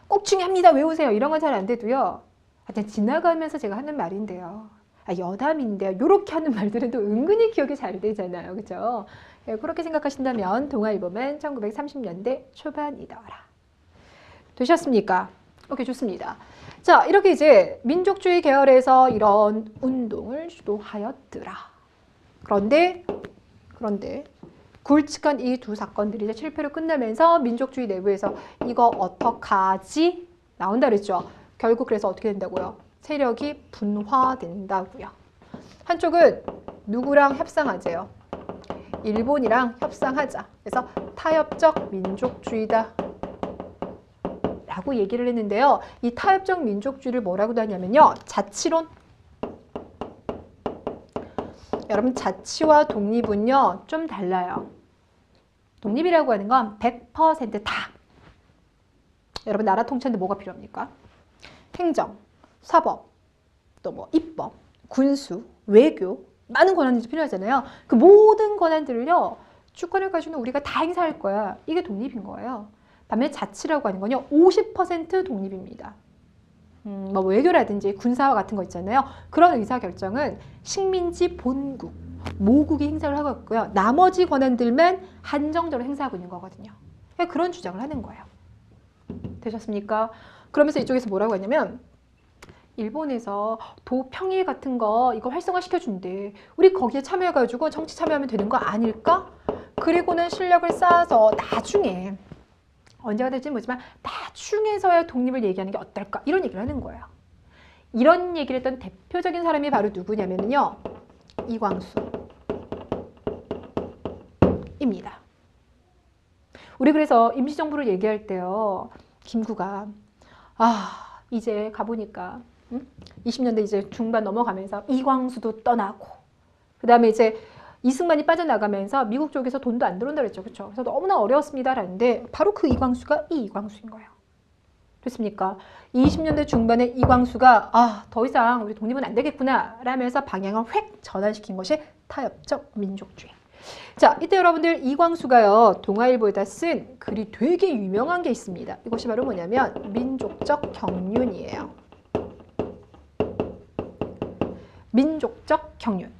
꼭 중요합니다. 외우세요. 이런 건 잘 안 돼도요. 그냥 지나가면서 제가 하는 말인데요. 여담인데요. 이렇게 하는 말들은 또 은근히 기억이 잘 되잖아요. 그죠? 예, 그렇게 생각하신다면 동아일보만 1930년대 초반이더라. 되셨습니까? 오케이, 좋습니다. 자, 이렇게 이제 민족주의 계열에서 이런 운동을 주도하였더라. 그런데 굵직한 이 두 사건들이 이제 실패로 끝나면서 민족주의 내부에서 이거 어떡하지? 나온다 그랬죠. 결국 그래서 어떻게 된다고요? 세력이 분화된다고요. 한쪽은 누구랑 협상하재요? 일본이랑 협상하자. 그래서 타협적 민족주의다 라고 얘기를 했는데요. 이 타협적 민족주의를 뭐라고 하냐면요. 자치론. 여러분, 자치와 독립은요, 좀 달라요. 독립이라고 하는 건 100% 다. 여러분, 나라 통치하는데 뭐가 필요합니까? 행정, 사법, 또 뭐 입법, 군수, 외교, 많은 권한이 필요하잖아요. 그 모든 권한들을요, 주권을 가지고 우리가 다 행사할 거야. 이게 독립인 거예요. 반면에 자치라고 하는 건요, 50% 독립입니다. 뭐 외교라든지 군사와 같은 거 있잖아요. 그런 의사결정은 식민지 본국, 모국이 행사를 하고 있고요. 나머지 권한들만 한정적으로 행사하고 있는 거거든요. 그러니까 그런 주장을 하는 거예요. 되셨습니까? 그러면서 이쪽에서 뭐라고 하냐면 일본에서 도평일 같은 거 이거 활성화시켜 준대. 우리 거기에 참여해가지고 정치 참여하면 되는 거 아닐까? 그리고는 실력을 쌓아서 나중에 언제가 될지는 모르지만 나중에서야 독립을 얘기하는 게 어떨까? 이런 얘기를 하는 거예요. 이런 얘기를 했던 대표적인 사람이 바로 누구냐면요. 이광수입니다. 우리 그래서 임시정부를 얘기할 때요. 김구가 이제 가보니까 20년대 이제 중반 넘어가면서 이광수도 떠나고 그 다음에 이제 이승만이 빠져나가면서 미국 쪽에서 돈도 안 들어온다 그랬죠. 그렇죠? 그래서 너무나 어려웠습니다라는데 바로 그 이광수가 이 이광수인 거예요. 됐습니까? 20년대 중반에 이광수가 더 이상 우리 독립은 안 되겠구나 라면서 방향을 획 전환시킨 것이 타협적 민족주의. 자, 이때 여러분들 이광수가요 동아일보에다 쓴 글이 되게 유명한 게 있습니다. 이것이 바로 뭐냐면 민족적 경륜이에요. 민족적 경륜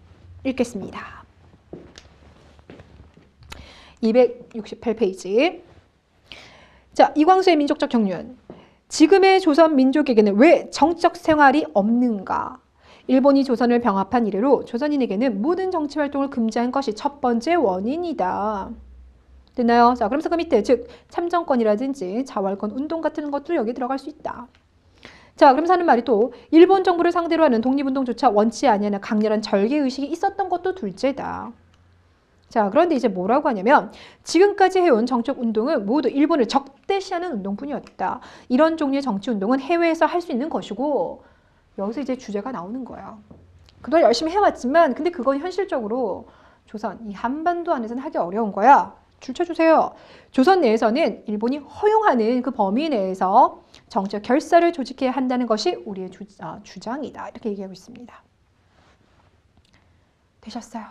읽겠습니다. 268페이지. 자, 이광수의 민족적 경륜. 지금의 조선 민족에게는 왜 정적 생활이 없는가? 일본이 조선을 병합한 이래로 조선인에게는 모든 정치 활동을 금지한 것이 첫 번째 원인이다. 됐나요? 자, 그러면서 그 밑에 즉 참정권이라든지 자활권 운동 같은 것도 여기 들어갈 수 있다. 자, 그러면서 하는 말이 또 일본 정부를 상대로 하는 독립운동조차 원치 아니하는 강렬한 절개의식이 있었던 것도 둘째다. 자, 그런데 이제 뭐라고 하냐면 지금까지 해온 정책 운동은 모두 일본을 적대시하는 운동뿐이었다. 이런 종류의 정치 운동은 해외에서 할 수 있는 것이고 여기서 이제 주제가 나오는 거예요. 그동안 열심히 해왔지만 근데 그건 현실적으로 조선, 이 한반도 안에서는 하기 어려운 거야. 줄쳐주세요. 조선 내에서는 일본이 허용하는 그 범위 내에서 정치적 결사를 조직해야 한다는 것이 우리의 주장이다. 이렇게 얘기하고 있습니다. 되셨어요?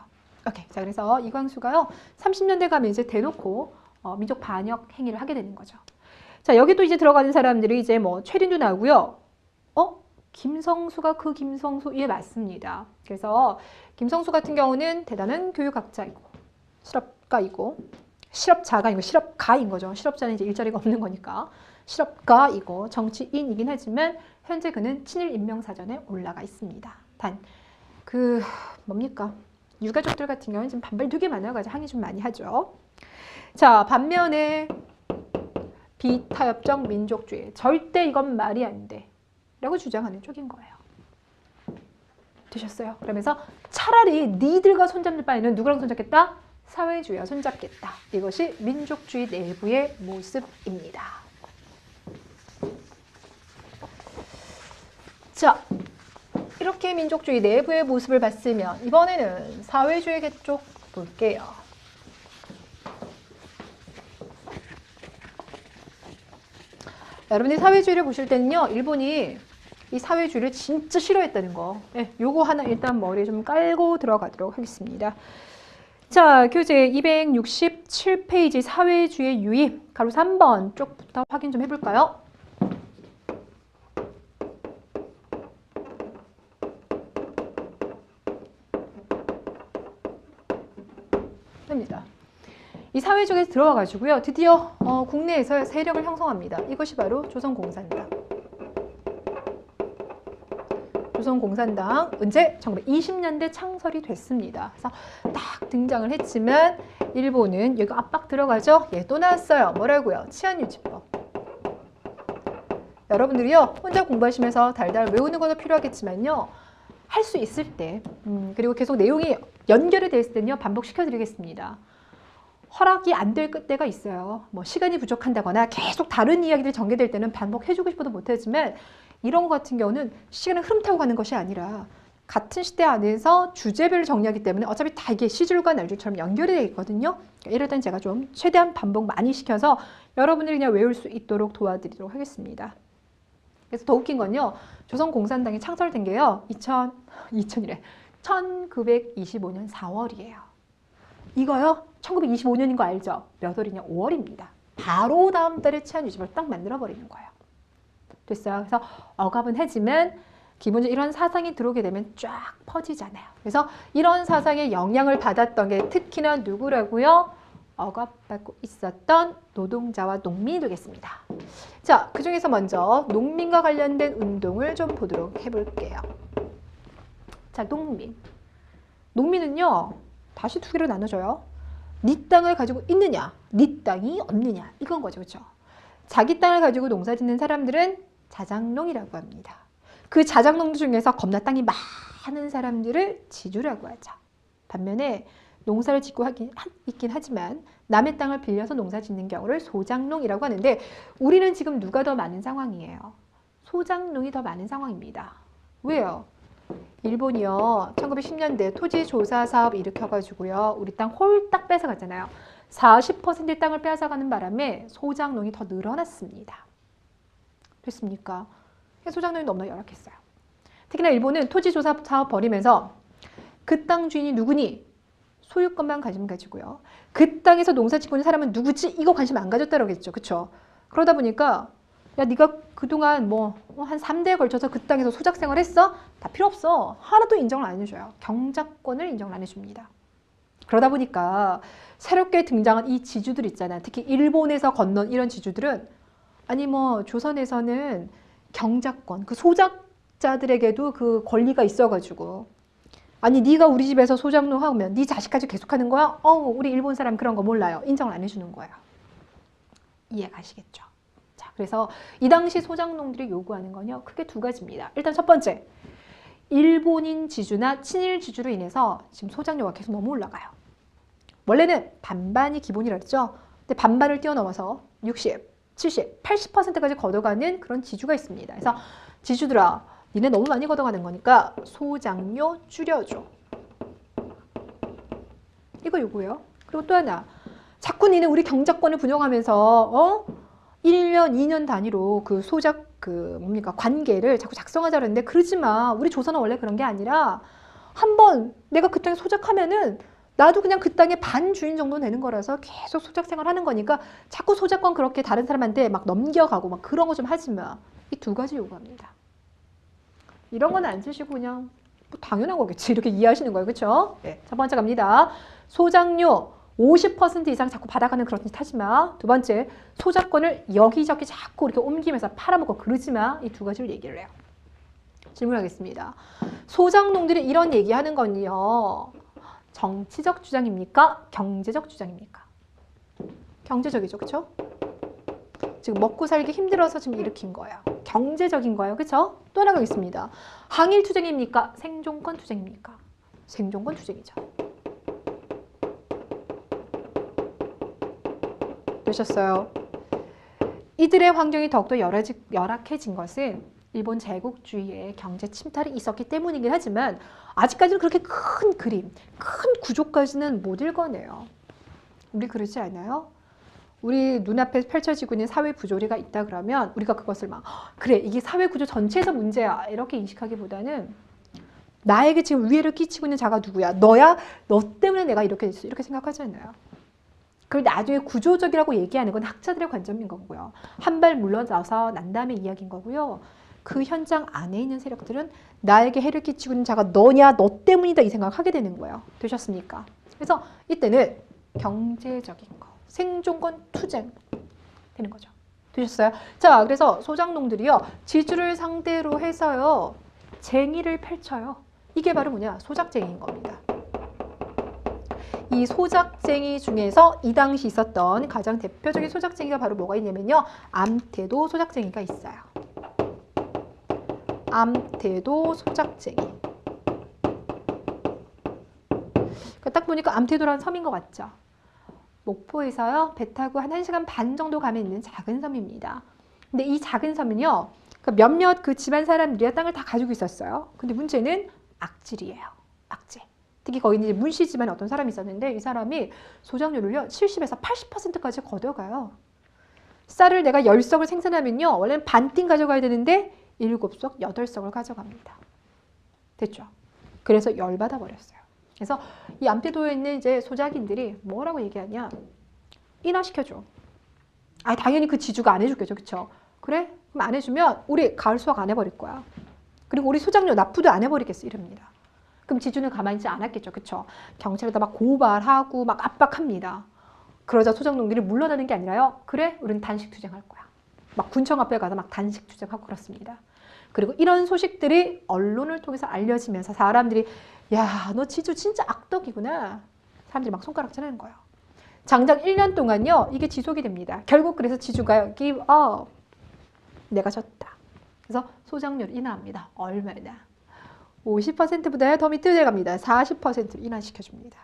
오케이. 자, 그래서 이광수가요 30년대 가면 이제 대놓고 민족 반역 행위를 하게 되는 거죠. 자, 여기 또 이제 들어가는 사람들이 이제 뭐 최린도 나오고요. 김성수가 그 김성수? 예, 맞습니다. 그래서 김성수 같은 경우는 대단한 교육학자이고 실업가이고 실업자가 아니고 실업가인 거죠. 실업자는 이제 일자리가 없는 거니까 실업가이고 정치인이긴 하지만 현재 그는 친일 인명사전에 올라가 있습니다. 단 그 뭡니까? 유가족들 같은 경우는 지금 반발 되게 많아가지고 항의 좀 많이 하죠. 자, 반면에 비타협적 민족주의. 절대 이건 말이 안 돼. 라고 주장하는 쪽인 거예요. 되셨어요? 그러면서 차라리 니들과 손잡는 바에는 누구랑 손잡겠다? 사회주의와 손잡겠다. 이것이 민족주의 내부의 모습입니다. 자, 이렇게 민족주의 내부의 모습을 봤으면 이번에는 사회주의 쪽 볼게요. 여러분이 사회주의를 보실 때는요, 일본이 이 사회주의를 진짜 싫어했다는 거. 네, 요거 하나 일단 머리에 좀 깔고 들어가도록 하겠습니다. 자, 교재 267페이지 사회주의 유입, 가로 3번 쪽부터 확인 좀 해볼까요? 됩니다. 이 사회주의에 들어와가지고요, 드디어 국내에서 세력을 형성합니다. 이것이 바로 조선공산당. 조선공산당 언제? 1920년대 창설이 됐습니다. 그래서 딱 등장을 했지만 일본은 여기 압박 들어가죠? 예, 또 나왔어요. 뭐라고요? 치안유지법. 여러분들이요 혼자 공부하시면서 달달 외우는 것도 필요하겠지만요 할 수 있을 때 그리고 계속 내용이 연결이 됐을 때는요 반복시켜 드리겠습니다. 허락이 안 될 때가 있어요. 뭐 시간이 부족한다거나 계속 다른 이야기들이 전개될 때는 반복해주고 싶어도 못하지만 이런 것 같은 경우는 시간을 흐름 타고 가는 것이 아니라 같은 시대 안에서 주제별로 정리하기 때문에 어차피 다 이게 시줄과 날줄처럼 연결이 되어 있거든요. 이럴 땐 제가 좀 최대한 반복 많이 시켜서 여러분들이 그냥 외울 수 있도록 도와드리도록 하겠습니다. 그래서 더 웃긴 건요. 조선공산당이 창설된 게요. 1925년 4월이에요. 이거요. 1925년인 거 알죠? 몇 월이냐? 5월입니다. 바로 다음 달에 치안유지법을 딱 만들어버리는 거예요. 됐어요. 그래서 억압은 하지만 기본적으로 이런 사상이 들어오게 되면 쫙 퍼지잖아요. 그래서 이런 사상에 영향을 받았던 게 특히나 누구라고요? 억압받고 있었던 노동자와 농민이 되겠습니다. 자, 그 중에서 먼저 농민과 관련된 운동을 좀 보도록 해볼게요. 자, 농민. 농민은요, 다시 두 개로 나눠져요. 네 땅을 가지고 있느냐, 네 땅이 없느냐, 이건 거죠. 그렇죠? 자기 땅을 가지고 농사 짓는 사람들은 자작농이라고 합니다. 그 자작농 중에서 겁나 땅이 많은 사람들을 지주라고 하죠. 반면에 농사를 짓고 있긴 하지만 남의 땅을 빌려서 농사 짓는 경우를 소작농이라고 하는데 우리는 지금 누가 더 많은 상황이에요? 소작농이 더 많은 상황입니다. 왜요? 일본이요. 1910년대 토지조사 사업 일으켜가지고요. 우리 땅 홀딱 뺏어갔잖아요. 40%의 땅을 뺏어가는 바람에 소작농이 더 늘어났습니다. 됐습니까? 소작농이 너무나 열악했어요. 특히나 일본은 토지조사 사업 벌이면서 그 땅 주인이 누구니? 소유권만 관심 가지고요. 그 땅에서 농사 짓고 있는 사람은 누구지? 이거 관심 안 가졌다고 그랬죠. 그쵸? 그러다 보니까 야, 네가 그동안 뭐 한 3대에 걸쳐서 그 땅에서 소작 생활했어? 다 필요 없어. 하나도 인정을 안 해줘요. 경작권을 인정을 안 해줍니다. 그러다 보니까 새롭게 등장한 이 지주들 있잖아요. 특히 일본에서 건넌 이런 지주들은 아니 뭐 조선에서는 경작권, 그 소작자들에게도 그 권리가 있어가지고 아니 네가 우리 집에서 소작농 하면 네 자식까지 계속하는 거야? 우리 일본 사람 그런 거 몰라요. 인정을 안 해주는 거예요. 이해가시겠죠? 자, 그래서 이 당시 소작농들이 요구하는 건요. 크게 두 가지입니다. 일단 첫 번째, 일본인 지주나 친일 지주로 인해서 지금 소작료가 계속 너무 올라가요. 원래는 반반이 기본이라 했죠. 근데 반반을 뛰어넘어서 60, 70, 80%까지 걷어가는 그런 지주가 있습니다. 그래서 지주들아, 니네 너무 많이 걷어가는 거니까 소작료 줄여줘. 이거 요구해요. 그리고 또 하나, 자꾸 니네 우리 경작권을 분영하면서 1년, 2년 단위로 그 소작 관계를 자꾸 작성하자 그러는데 그러지 마. 우리 조선은 원래 그런 게 아니라 한번 내가 그 땅에 소작하면은 나도 그냥 그 땅의 반주인 정도 되는 거라서 계속 소작 생활하는 거니까 자꾸 소작권 그렇게 다른 사람한테 막 넘겨가고 막 그런 거 좀 하지 마. 이 두 가지 요구합니다. 이런 건 안 쓰시고 그냥 뭐 당연한 거겠지. 이렇게 이해하시는 거예요. 그렇죠? 네, 첫 번째 갑니다. 소작료 50% 이상 자꾸 받아가는 그런 짓 하지 마. 두 번째, 소작권을 여기저기 자꾸 이렇게 옮기면서 팔아먹고 그러지 마. 이 두 가지를 얘기를 해요. 질문하겠습니다. 소작농들이 이런 얘기하는 건요. 정치적 주장입니까? 경제적 주장입니까? 경제적이죠. 그렇죠? 지금 먹고 살기 힘들어서 지금 일으킨 거예요. 경제적인 거예요. 그렇죠? 또 하나 가겠습니다. 항일 투쟁입니까? 생존권 투쟁입니까? 생존권 투쟁이죠. 되셨어요? 이들의 환경이 더욱더 열악해진 것은 일본 제국주의의 경제 침탈이 있었기 때문이긴 하지만 아직까지는 그렇게 큰 그림, 큰 구조까지는 못 읽어내요. 우리 그러지 않아요? 우리 눈앞에 펼쳐지고 있는 사회 부조리가 있다 그러면 우리가 그것을 막 그래 이게 사회 구조 전체에서 문제야 이렇게 인식하기보다는 나에게 지금 위해를 끼치고 있는 자가 누구야? 너야? 너 때문에 내가 이렇게 됐어. 이렇게 생각하잖아요. 그리고 나중에 구조적이라고 얘기하는 건 학자들의 관점인 거고요. 한 발 물러나서 난 다음에 이야기인 거고요. 그 현장 안에 있는 세력들은 나에게 해를 끼치고 있는 자가 너냐? 너 때문이다 이 생각을 하게 되는 거예요. 되셨습니까? 그래서 이때는 경제적인 거. 생존권 투쟁 되는 거죠. 되셨어요? 자, 그래서 소작농들이요. 지주를 상대로 해서요. 쟁의를 펼쳐요. 이게 바로 뭐냐? 소작쟁이인 겁니다. 이 소작쟁이 중에서 이 당시 있었던 가장 대표적인 소작쟁이가 바로 뭐가 있냐면요. 암태도 소작쟁이가 있어요. 암태도 소작쟁이. 딱 보니까 암태도라는 섬인 것 같죠? 목포에서요. 배 타고 한 1시간 반 정도 가면 있는 작은 섬입니다. 근데 이 작은 섬은요. 몇몇 그 집안 사람들이 땅을 다 가지고 있었어요. 근데 문제는 악질이에요. 악질. 특히 거기 이제 문씨 집안에 어떤 사람이 있었는데 이 사람이 소작료를요. 70에서 80%까지 걷어가요. 쌀을 내가 10석을 생산하면요. 원래는 반띵 가져가야 되는데 7석, 8석을 가져갑니다. 됐죠? 그래서 열받아 버렸어요. 그래서 이 암태도에 있는 이제 소작인들이 뭐라고 얘기하냐? 인하시켜줘. 아, 당연히 그 지주가 안 해줄겠죠. 그쵸? 그래? 그럼 안 해주면 우리 가을 수확 안 해버릴 거야. 그리고 우리 소작료 납부도 안 해버리겠어. 이럽니다. 그럼 지주는 가만히 있지 않았겠죠. 그쵸? 경찰에다 막 고발하고 막 압박합니다. 그러자 소작농들이 물러나는 게 아니라요. 그래? 우리는 단식 투쟁할 거야. 막 군청 앞에 가서 막 단식 투쟁하고 그렇습니다. 그리고 이런 소식들이 언론을 통해서 알려지면서 사람들이 야, 너 지주 진짜 악덕이구나. 사람들이 막 손가락질하는 거예요. 장작 1년 동안요. 이게 지속이 됩니다. 결국 그래서 지주가 give up. 내가 졌다. 그래서 소작료를 인하합니다. 얼마나? 50%보다 더 밑으로 내려갑니다. 40% 인하시켜줍니다.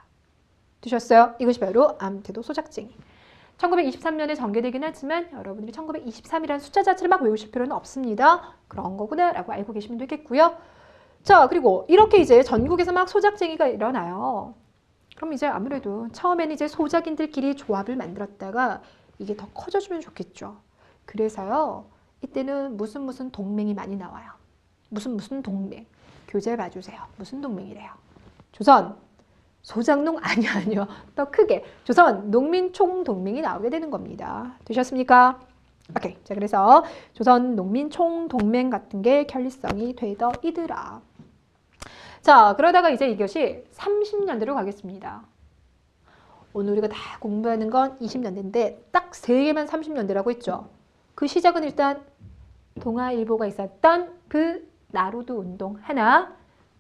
드셨어요? 이것이 바로 암태도 소작쟁이. 1923년에 전개되긴 하지만 여러분들이 1923이라는 숫자 자체를 막 외우실 필요는 없습니다. 그런 거구나 라고 알고 계시면 되겠고요. 자, 그리고 이렇게 이제 전국에서 막 소작쟁이가 일어나요. 그럼 이제 아무래도 처음에는 이제 소작인들끼리 조합을 만들었다가 이게 더 커져주면 좋겠죠. 그래서요, 이때는 무슨 동맹이 많이 나와요. 무슨 동맹. 교재 봐주세요. 무슨 동맹이래요? 조선 소작농 아니요. 더 크게 조선 농민총동맹이 나오게 되는 겁니다. 되셨습니까? 오케이. 자, 그래서 조선 농민총동맹 같은 게 결립성이 되더이더라. 자, 그러다가 이제 이것이 30년대로 가겠습니다. 오늘 우리가 다 공부하는 건 20년대인데 딱 3개만 30년대라고 했죠. 그 시작은 일단 동아일보가 있었던 그 나루드 운동 하나,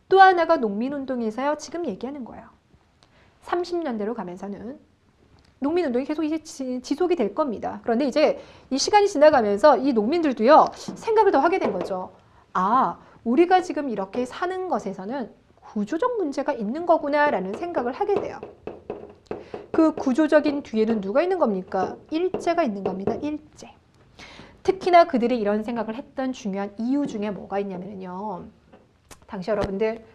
또 하나가 농민운동에서요. 지금 얘기하는 거예요. 30년대로 가면서는 농민운동이 계속 이제 지속이 될 겁니다. 그런데 이제 이 시간이 지나가면서 이 농민들도요. 생각을 더 하게 된 거죠. 아, 우리가 지금 이렇게 사는 것에서는 구조적 문제가 있는 거구나라는 생각을 하게 돼요. 그 구조적인 뒤에는 누가 있는 겁니까? 일제가 있는 겁니다. 일제. 특히나 그들이 이런 생각을 했던 중요한 이유 중에 뭐가 있냐면요. 당시 여러분들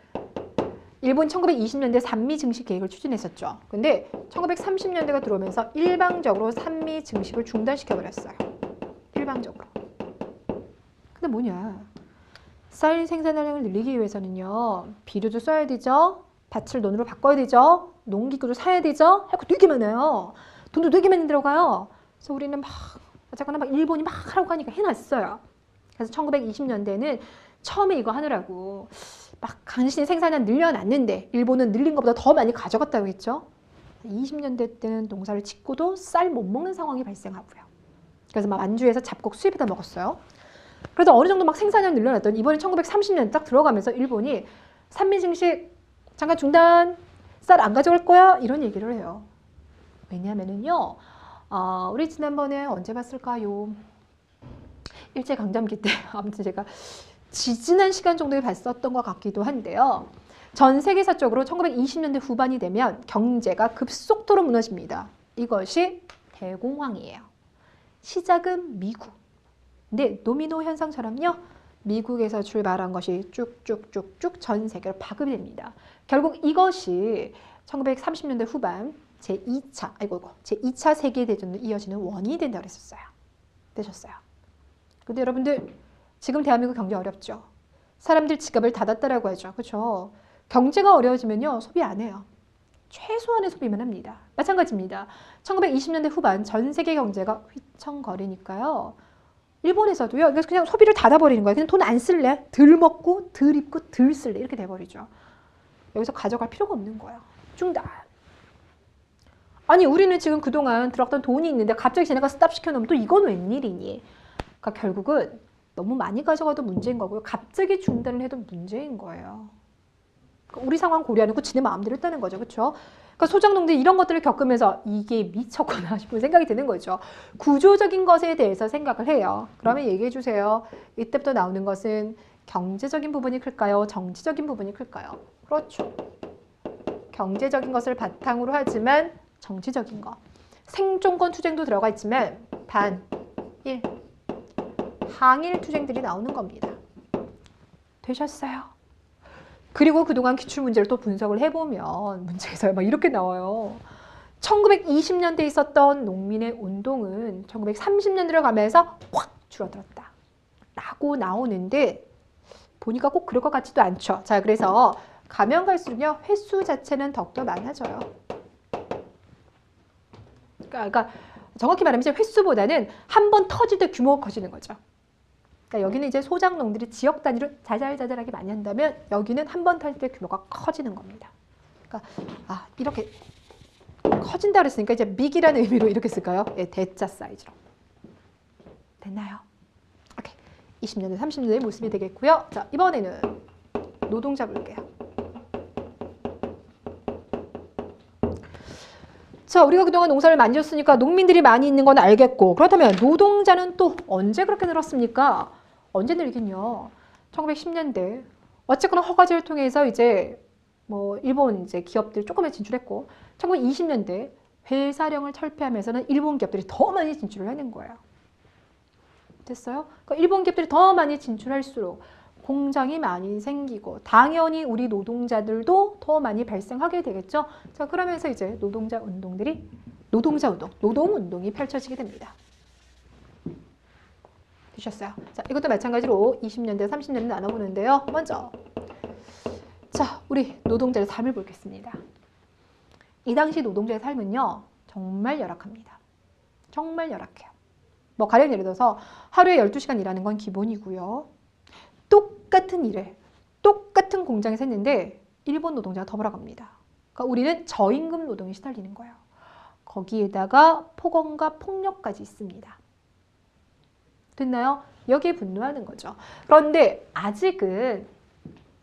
일본 1920년대 산미 증식 계획을 추진했었죠. 근데 1930년대가 들어오면서 일방적으로 산미 증식을 중단시켜버렸어요. 일방적으로. 근데 뭐냐? 쌀 생산량을 늘리기 위해서는요. 비료도 써야 되죠. 밭을 논으로 바꿔야 되죠. 농기구도 사야 되죠. 할 거 되게 많아요. 돈도 되게 많이 들어가요. 그래서 우리는 어쨌거나 일본이 막 하라고 하니까 해놨어요. 그래서 1920년대에는 처음에 이거 하느라고 막 간신히 생산량 늘려놨는데 일본은 늘린 것보다 더 많이 가져갔다고 했죠. 20년대 때는 농사를 짓고도 쌀 못 먹는 상황이 발생하고요. 그래서 막 안주해서 잡곡 수입해다 먹었어요. 그래서 어느 정도 막 생산량 늘려놨더니 이번에 1930년 딱 들어가면서 일본이 산미증식 잠깐 중단, 쌀 안 가져갈 거야? 이런 얘기를 해요. 왜냐하면은요, 우리 지난번에 언제 봤을까요? 일제강점기 때 아무튼 제가 지지난 시간 정도에 봤었던 것 같기도 한데요. 전 세계사적으로 1920년대 후반이 되면 경제가 급속도로 무너집니다. 이것이 대공황이에요. 시작은 미국. 근데 도미노 현상처럼요. 미국에서 출발한 것이 쭉쭉쭉쭉 전 세계로 파급이 됩니다. 결국 이것이 1930년대 후반 제2차 세계대전으로 이어지는 원인이 된다고 했었어요. 되셨어요. 근데 여러분들 지금 대한민국 경제 어렵죠. 사람들 지갑을 닫았다라고 하죠. 그렇죠? 경제가 어려워지면요. 소비 안 해요. 최소한의 소비만 합니다. 마찬가지입니다. 1920년대 후반 전 세계 경제가 휘청거리니까요. 일본에서도요. 그냥 소비를 닫아버리는 거예요. 그냥 돈 안 쓸래. 덜 먹고 덜 입고 덜 쓸래. 이렇게 돼버리죠. 여기서 가져갈 필요가 없는 거예요. 중단. 아니 우리는 지금 그동안 들어갔던 돈이 있는데 갑자기 쟤네가 스탑 시켜놓으면 또 이건 웬일이니. 그러니까 결국은 너무 많이 가져가도 문제인 거고요. 갑자기 중단을 해도 문제인 거예요. 그러니까 우리 상황 고려 안 하고 지네 마음대로 했다는 거죠. 그렇죠? 그러니까 소작농들이 이런 것들을 겪으면서 이게 미쳤구나 싶은 생각이 드는 거죠. 구조적인 것에 대해서 생각을 해요. 그러면 얘기해 주세요. 이때부터 나오는 것은 경제적인 부분이 클까요? 정치적인 부분이 클까요? 그렇죠. 경제적인 것을 바탕으로 하지만 정치적인 거. 생존권 투쟁도 들어가 있지만 반일 항일 투쟁들이 나오는 겁니다. 되셨어요? 그리고 그동안 기출문제를 또 분석을 해보면 문제에서 막 이렇게 나와요. 1920년대에 있었던 농민의 운동은 1930년대로 가면서 확 줄어들었다. 라고 나오는데 보니까 꼭 그럴 것 같지도 않죠. 자, 그래서 가면 갈수록요. 횟수 자체는 더욱더 많아져요. 그러니까 정확히 말하면 횟수보다는 한 번 터질 때 규모가 커지는 거죠. 그러니까 여기는 이제 소작농들이 지역 단위로 자잘자잘하게 많이 한다면 여기는 한 번 터질 때 규모가 커지는 겁니다. 그러니까 이렇게 커진다 그랬으니까 이제 빅이라는 의미로 이렇게 쓸까요? 예, 대자 사이즈로. 됐나요? 오케이. 20년대, 30년대의 모습이 되겠고요. 자, 이번에는 노동자 볼게요. 자, 우리가 그동안 농사를 많이 졌으니까 농민들이 많이 있는 건 알겠고, 그렇다면 노동자는 또 언제 그렇게 늘었습니까? 언제 늘긴요? 1910년대. 어쨌거나 허가제를 통해서 이제 일본 이제 기업들 조금만 진출했고, 1920년대 회사령을 철폐하면서는 일본 기업들이 더 많이 진출을 하는 거예요. 됐어요? 그러니까 일본 기업들이 더 많이 진출할수록 공장이 많이 생기고 당연히 우리 노동자들도 더 많이 발생하게 되겠죠. 자, 그러면서 이제 노동 운동이 펼쳐지게 됩니다. 되셨어요? 자, 이것도 마찬가지로 20년대, 30년대 나눠보는데요. 먼저 자, 우리 노동자의 삶을 보겠습니다. 이 당시 노동자의 삶은요, 정말 열악합니다. 정말 열악해요. 뭐 가령 예를 들어서 하루에 12시간 일하는 건 기본이고요. 똑같은 일을 똑같은 공장에서 했는데 일본 노동자가 더 벌어갑니다. 그러니까 우리는 저임금 노동에 시달리는 거예요. 거기에다가 폭언과 폭력까지 있습니다. 됐나요? 여기에 분노하는 거죠. 그런데 아직은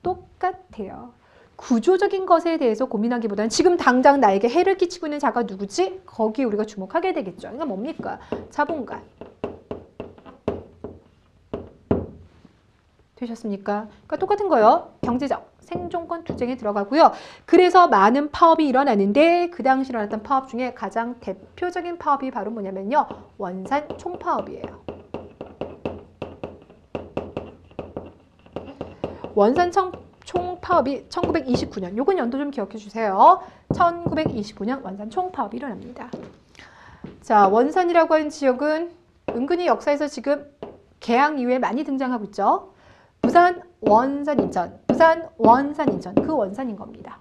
똑같아요. 구조적인 것에 대해서 고민하기보다는 지금 당장 나에게 해를 끼치고 있는 자가 누구지? 거기에 우리가 주목하게 되겠죠. 이건 뭡니까? 자본가. 되셨습니까? 그러니까 똑같은 거요. 경제적 생존권 투쟁에 들어가고요. 그래서 많은 파업이 일어나는데 그 당시 일어났던 파업 중에 가장 대표적인 파업이 바로 뭐냐면요. 원산 총파업이에요. 원산 총파업이 1929년. 요건 연도 좀 기억해 주세요. 1929년 원산 총파업이 일어납니다. 자, 원산이라고 하는 지역은 은근히 역사에서 지금 개항 이후에 많이 등장하고 있죠. 부산, 원산, 인천, 부산, 원산, 인천, 그 원산인 겁니다.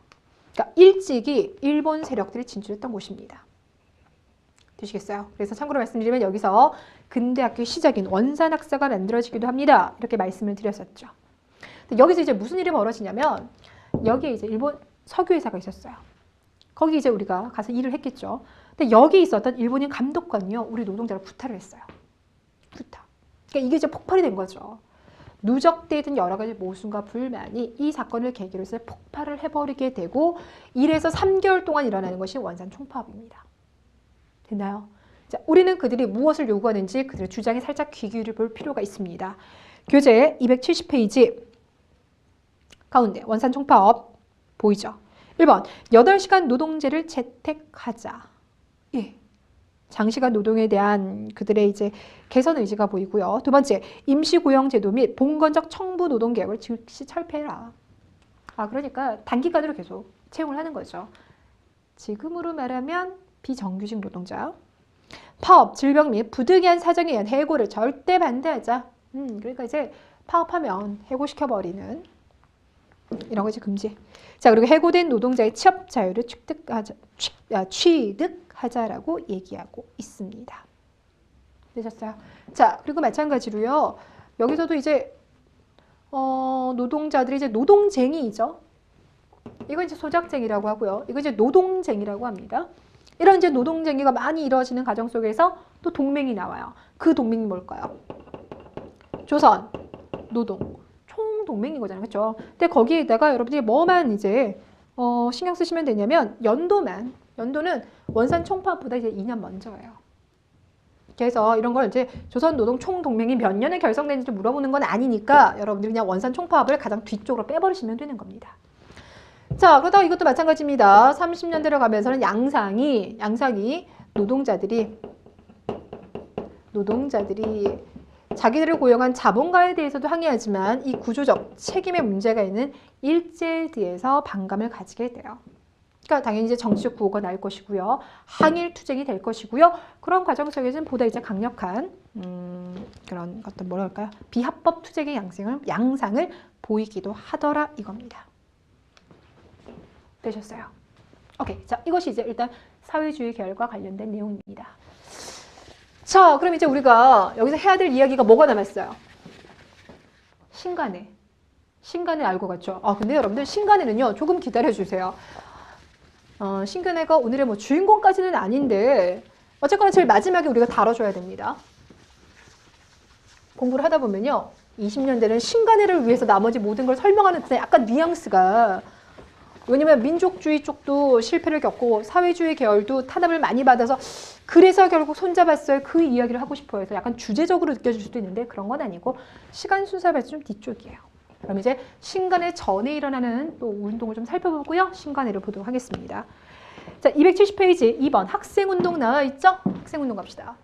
그러니까 일찍이 일본 세력들이 진출했던 곳입니다. 되시겠어요? 그래서 참고로 말씀드리면 여기서 근대학교의 시작인 원산학사가 만들어지기도 합니다. 이렇게 말씀을 드렸었죠. 여기서 이제 무슨 일이 벌어지냐면 여기에 이제 일본 석유회사가 있었어요. 거기 이제 우리가 가서 일을 했겠죠. 근데 여기 있었던 일본인 감독관이요, 우리 노동자를 구타를 했어요. 구타. 그러니까 이게 이제 폭발이 된 거죠. 누적되어 있던 여러 가지 모순과 불만이 이 사건을 계기로 해서 폭발을 해버리게 되고 1에서 3개월 동안 일어나는 것이 원산 총파업입니다. 됐나요? 자, 우리는 그들이 무엇을 요구하는지 그들의 주장에 살짝 귀 기울여 볼 필요가 있습니다. 교재 270페이지 가운데 원산 총파업 보이죠? 1번 8시간 노동제를 채택하자. 예. 장시간 노동에 대한 그들의 이제 개선 의지가 보이고요. 두 번째, 임시고용제도 및 봉건적 청부 노동개혁을 즉시 철폐해라. 그러니까 단기간으로 계속 채용을 하는 거죠. 지금으로 말하면 비정규직 노동자. 파업, 질병 및 부득이한 사정에 의한 해고를 절대 반대하자. 그러니까 이제 파업하면 해고시켜버리는 이런 것이 금지. 자, 그리고 해고된 노동자의 취업 자유를 취득하자라고 얘기하고 있습니다. 되셨어요? 자, 그리고 마찬가지로요. 여기서도 이제 노동자들이 이제 노동쟁이죠. 이건 이제 소작쟁이라고 하고요. 이거 이제 노동쟁이라고 합니다. 이런 이제 노동쟁이가 많이 이루어지는 과정 속에서 또 동맹이 나와요. 그 동맹이 뭘까요? 조선 노동 총동맹인 거잖아요. 그렇죠? 근데 거기에다가 여러분들이 뭐만 이제 신경 쓰시면 되냐면 연도는 원산 총파업보다 이제 2년 먼저예요. 그래서 이런 걸 이제 조선 노동 총동맹이 몇 년에 결성됐는지 물어보는 건 아니니까 여러분들이 그냥 원산 총파업을 가장 뒤쪽으로 빼버리시면 되는 겁니다. 자, 그러다가 이것도 마찬가지입니다. 30년대로 가면서는 양상이 노동자들이 자기들을 고용한 자본가에 대해서도 항의하지만 이 구조적 책임의 문제가 있는 일제에서 반감을 가지게 돼요. 그러니까 당연히 이제 정치적 구호가 날 것이고요. 항일 투쟁이 될 것이고요. 그런 과정 속에서는 보다 이제 강력한 그런 어떤 뭐랄까요? 비합법 투쟁의 양상을 보이기도 하더라 이겁니다. 되셨어요? 오케이. 자, 이것이 이제 일단 사회주의 계열과 관련된 내용입니다. 자, 그럼 이제 우리가 여기서 해야 될 이야기가 뭐가 남았어요? 신간해. 신간해 알고 갔죠? 근데 여러분들 신간해는요, 조금 기다려주세요. 신간해가 오늘의 뭐 주인공까지는 아닌데 어쨌거나 제일 마지막에 우리가 다뤄줘야 됩니다. 공부를 하다 보면요, 20년대는 신간해를 위해서 나머지 모든 걸 설명하는 데 약간 뉘앙스가, 왜냐면 민족주의 쪽도 실패를 겪고 사회주의 계열도 탄압을 많이 받아서 그래서 결국 손잡았어요. 그 이야기를 하고 싶어요. 그래서 약간 주제적으로 느껴질 수도 있는데 그런 건 아니고 시간 순서에 봐서 좀 뒤쪽이에요. 그럼 이제 신간해 전에 일어나는 또 운동을 좀 살펴보고요. 신간해를 보도록 하겠습니다. 자, 270페이지 2번 학생운동 나와 있죠? 학생운동 갑시다.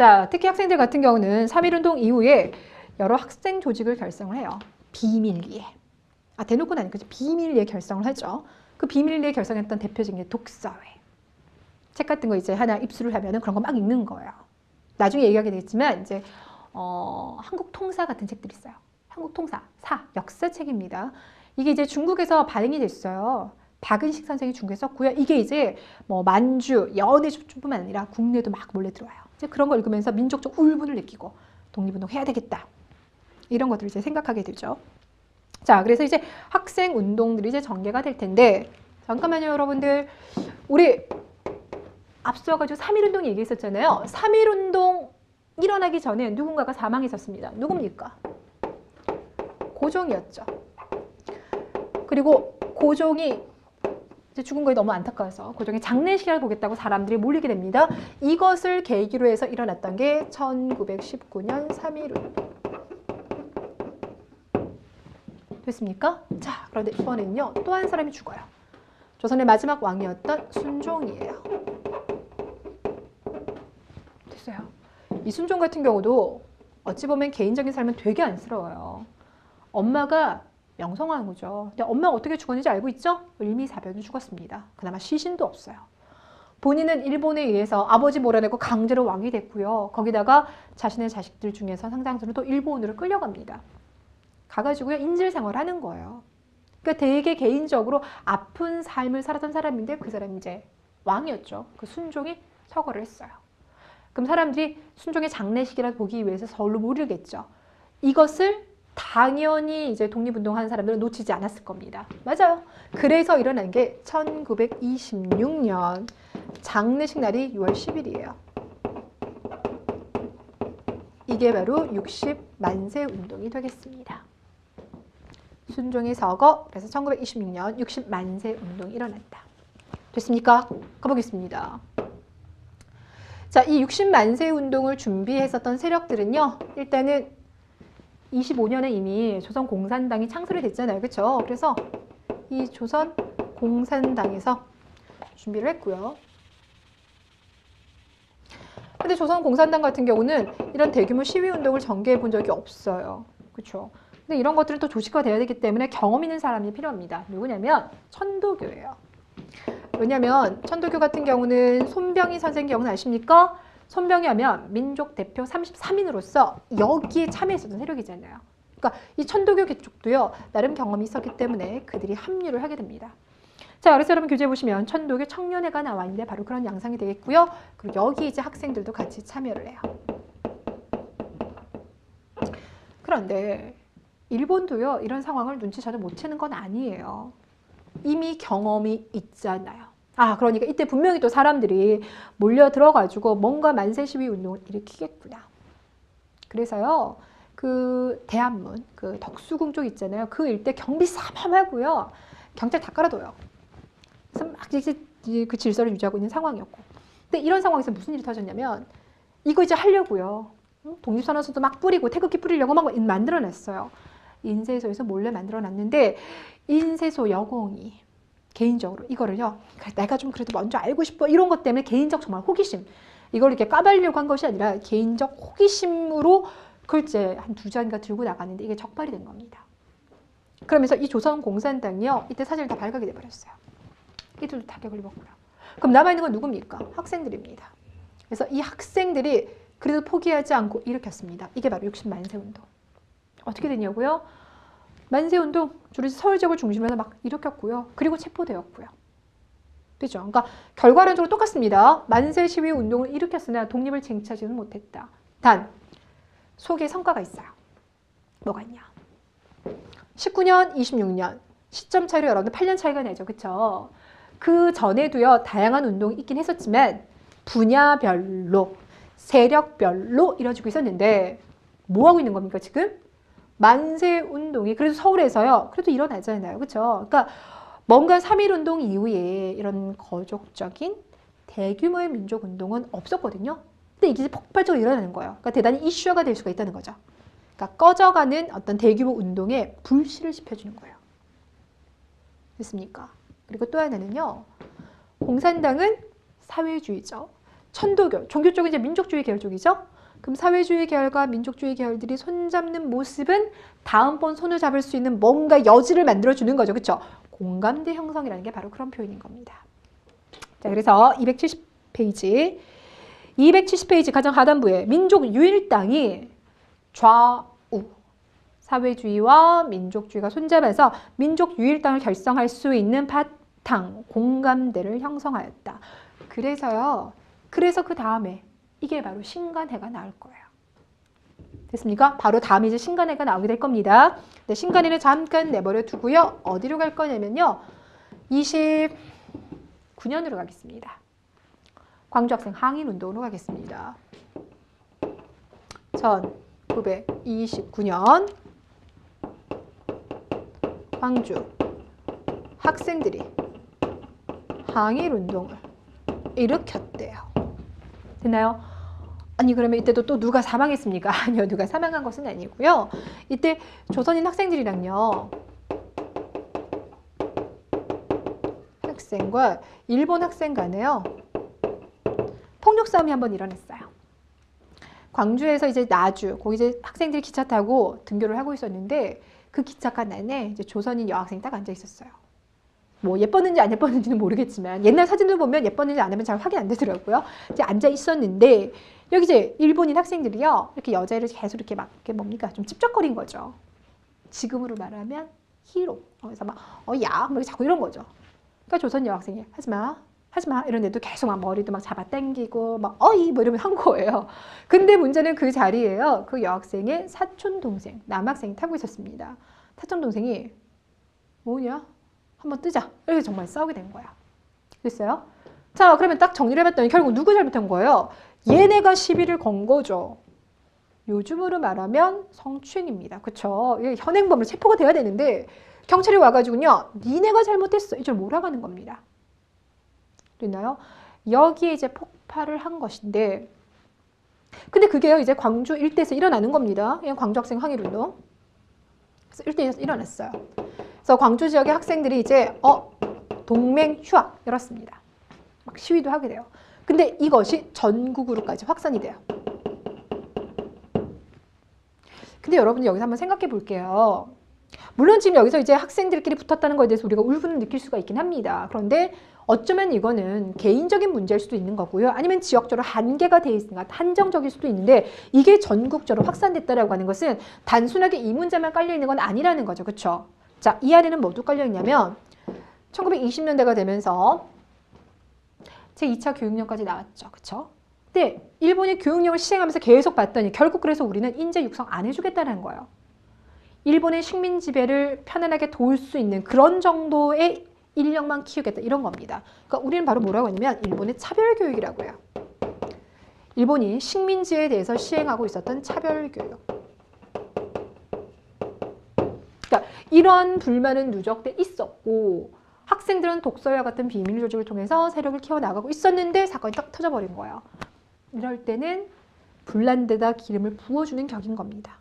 자, 특히 학생들 같은 경우는 3.1운동 이후에 여러 학생 조직을 결성을 해요. 비밀리에. 대놓고는 아니고 비밀리에 결성을 하죠. 그 비밀리에 결성했던 대표적인 게 독서회. 책 같은 거 이제 하나 입수를 하면은 그런 거 막 읽는 거예요. 나중에 얘기하게 되겠지만 이제 한국 통사 같은 책들이 있어요. 한국 통사, 역사책입니다. 이게 이제 중국에서 발행이 됐어요. 박은식 선생이 중국에 썼고요. 이게 이제 뭐 만주, 연해뿐만 아니라 국내도 막 몰래 들어와요. 이제 그런 걸 읽으면서 민족적 울분을 느끼고 독립운동 해야 되겠다. 이런 것들을 이제 생각하게 되죠. 자, 그래서 이제 학생 운동들이 이제 전개가 될 텐데, 잠깐만요, 여러분들. 우리 앞서가지고 3.1운동 얘기했었잖아요. 3.1운동 일어나기 전에 누군가가 사망했었습니다. 누굽니까? 고종이었죠. 그리고 고종이 이제 죽은 거에 너무 안타까워서 고종의 장례식을 보겠다고 사람들이 몰리게 됩니다. 이것을 계기로 해서 일어났던 게 1919년 3.1운동. 됐습니까? 자, 그런데 이번에는요, 또 한 사람이 죽어요. 조선의 마지막 왕이었던 순종이에요. 됐어요. 이 순종 같은 경우도 어찌 보면 개인적인 삶은 되게 안쓰러워요. 엄마가 명성황후죠. 근데 엄마가 어떻게 죽었는지 알고 있죠? 을미사변으로 죽었습니다. 그나마 시신도 없어요. 본인은 일본에 의해서 아버지 몰아내고 강제로 왕이 됐고요. 거기다가 자신의 자식들 중에서 상당수는 또 일본으로 끌려갑니다. 가가지고요, 인질생활을 하는 거예요. 그러니까 되게 개인적으로 아픈 삶을 살았던 사람인데 그 사람이 이제 왕이었죠. 그 순종이 서거를 했어요. 그럼 사람들이 순종의 장례식이라도 보기 위해서 서울로 모르겠죠. 이것을 당연히 이제 독립운동하는 사람들은 놓치지 않았을 겁니다. 맞아요. 그래서 일어난 게 1926년 장례식 날이 6월 10일이에요. 이게 바로 60만세 운동이 되겠습니다. 순종의 서거, 그래서 1926년 60만세 운동이 일어났다. 됐습니까? 가보겠습니다. 자, 이 60만세 운동을 준비했었던 세력들은요, 일단은 25년에 이미 조선 공산당이 창설이 됐잖아요. 그렇죠? 그래서 이 조선 공산당에서 준비를 했고요. 근데 조선 공산당 같은 경우는 이런 대규모 시위 운동을 전개해 본 적이 없어요. 그렇죠? 근데 이런 것들은 또 조직화돼야 되기 때문에 경험 있는 사람이 필요합니다. 누구냐면 천도교예요. 왜냐하면 천도교 같은 경우는 손병희 선생 경우는 아십니까? 손병희 하면 민족 대표 33인으로서 여기에 참여했었던 세력이잖아요. 그러니까 이 천도교 쪽도요, 나름 경험이 있었기 때문에 그들이 합류를 하게 됩니다. 자, 그래서 여러분 교재 보시면 천도교 청년회가 나와 있는데 바로 그런 양상이 되겠고요. 그리고 여기 이제 학생들도 같이 참여를 해요. 그런데 일본도요, 이런 상황을 눈치채도 못 채는 건 아니에요. 이미 경험이 있잖아요. 그러니까 이때 분명히 또 사람들이 몰려 들어가지고 뭔가 만세 시위 운동을 일으키겠구나. 그래서요, 그 대한문, 그 덕수궁 쪽 있잖아요. 그 일대 경비 삼엄하고요. 경찰 다 깔아둬요. 그래서 막 이제 그 질서를 유지하고 있는 상황이었고. 근데 이런 상황에서 무슨 일이 터졌냐면, 이거 이제 하려고요. 독립선언서도 막 뿌리고 태극기 뿌리려고 막 만들어냈어요. 인쇄소에서 몰래 만들어놨는데, 인쇄소 여공이 개인적으로 이거를요, 내가 좀 그래도 먼저 알고 싶어, 이런 것 때문에 개인적 정말 호기심, 이걸 이렇게 까발려고 한 것이 아니라 개인적 호기심으로 글쎄 한 2장인가 들고 나갔는데 이게 적발이 된 겁니다. 그러면서 이 조선 공산당이요, 이때 사진을 다 발각이 돼버렸어요. 이들도 타격을 입었고요. 그럼 남아있는 건 누굽니까? 학생들입니다. 그래서 이 학생들이 그래도 포기하지 않고 일으켰습니다. 이게 바로 60만세 운동. 어떻게 됐냐고요? 만세운동 주로 서울 지역을 중심으로 해서 막 일으켰고요. 그리고 체포되었고요. 그죠? 그러니까 결과론적으로 똑같습니다. 만세 시위 운동을 일으켰으나 독립을 쟁취하지는 못했다. 단 속에 성과가 있어요. 뭐가 있냐? 19년, 26년 시점 차이로 여러분들 8년 차이가 나죠. 그쵸? 그 전에도요, 다양한 운동이 있긴 했었지만 분야별로, 세력별로 이루어지고 있었는데 뭐 하고 있는 겁니까 지금? 만세 운동이 그래도 서울에서요, 그래도 일어나잖아요. 그렇죠? 그러니까 뭔가 3.1운동 이후에 이런 거족적인 대규모의 민족 운동은 없었거든요. 근데 이게 폭발적으로 일어나는 거예요. 그러니까 대단히 이슈화가 될 수가 있다는 거죠. 그러니까 꺼져가는 어떤 대규모 운동에 불씨를 지펴주는 거예요. 됐습니까? 그리고 또 하나는요, 공산당은 사회주의죠. 천도교, 종교 쪽은 이제 민족주의 계열 쪽이죠. 그럼 사회주의 계열과 민족주의 계열들이 손잡는 모습은 다음번 손을 잡을 수 있는 뭔가 여지를 만들어주는 거죠. 그렇죠? 공감대 형성이라는 게 바로 그런 표현인 겁니다. 자, 그래서 270페이지. 270페이지 가장 하단부에 민족 유일당이 좌우 사회주의와 민족주의가 손잡아서 민족 유일당을 결성할 수 있는 바탕 공감대를 형성하였다. 그래서 그 다음에 이게 바로 신간해가 나올 거예요. 됐습니까? 바로 다음에 이제 신간해가 나오게 될 겁니다. 네, 신간해는 잠깐 내버려 두고요. 어디로 갈 거냐면요. 29년으로 가겠습니다. 광주학생 항일운동으로 가겠습니다. 1929년 광주 학생들이 항일운동을 일으켰대요. 됐나요? 아니 그러면 이때도 또 누가 사망했습니까? 아니요. 누가 사망한 것은 아니고요. 이때 조선인 학생들이랑요. 학생과 일본 학생 간에요. 폭력 싸움이 한번 일어났어요. 광주에서 이제 나주, 거기 이제 학생들이 기차 타고 등교를 하고 있었는데 그 기차칸 안에 이제 조선인 여학생이 딱 앉아 있었어요. 뭐 예뻤는지 안 예뻤는지는 모르겠지만 옛날 사진을 보면 예뻤는지 안 하면 잘 확인 안 되더라고요. 이제 앉아 있었는데 여기 이제 일본인 학생들이요. 이렇게 여자애를 계속 이렇게 막 이렇게 뭡니까? 좀 찝쩍거린 거죠. 지금으로 말하면 히로. 그래서 막 야, 뭐 자꾸 이런 거죠. 그러니까 조선 여학생이 하지 마 이런데도 계속 막 머리도 막 잡아 당기고 막 어이 뭐 이러면 한 거예요. 근데 문제는 그 자리에요. 그 여학생의 사촌 동생 남학생이 타고 있었습니다. 사촌 동생이 뭐냐? 한번 뜨자. 이렇게 정말 싸우게 된 거야. 됐어요? 자, 그러면 딱 정리를 해봤더니 결국 누구 잘못한 거예요? 얘네가 시비를 건 거죠. 요즘으로 말하면 성추행입니다. 그쵸? 현행범으로 체포가 돼야 되는데 경찰이 와가지고요. 니네가 잘못했어. 이걸 몰아가는 겁니다. 됐나요? 여기에 이제 폭발을 한 것인데 근데 그게요. 이제 광주 일대에서 일어나는 겁니다. 광주 학생 항일운동. 그래서 일대에서 일어났어요. 그래서 광주 지역의 학생들이 이제 동맹 휴학 열었습니다. 막 시위도 하게 돼요. 근데 이것이 전국으로까지 확산이 돼요. 근데 여러분들 여기서 한번 생각해 볼게요. 물론 지금 여기서 이제 학생들끼리 붙었다는 거에 대해서 우리가 울분을 느낄 수가 있긴 합니다. 그런데 어쩌면 이거는 개인적인 문제일 수도 있는 거고요. 아니면 지역적으로 한계가 돼 있으니까 한정적일 수도 있는데 이게 전국적으로 확산됐다라고 하는 것은 단순하게 이 문제만 깔려 있는 건 아니라는 거죠. 그렇죠? 자, 이 안에는 뭐도 깔려 있냐면 1920년대가 되면서 제2차 교육령까지 나왔죠. 그렇죠? 근데 일본이 교육령을 시행하면서 계속 봤더니 결국 그래서 우리는 인재 육성 안 해주겠다는 거예요. 일본의 식민 지배를 편안하게 도울 수 있는 그런 정도의 인력만 키우겠다 이런 겁니다. 그러니까 우리는 바로 뭐라고 하냐면 일본의 차별교육이라고 해요. 일본이 식민지에 대해서 시행하고 있었던 차별교육. 그러니까 이런 불만은 누적돼 있었고 학생들은 독서와 같은 비밀 조직을 통해서 세력을 키워나가고 있었는데 사건이 딱 터져버린 거예요. 이럴 때는 불난 데다 기름을 부어주는 격인 겁니다.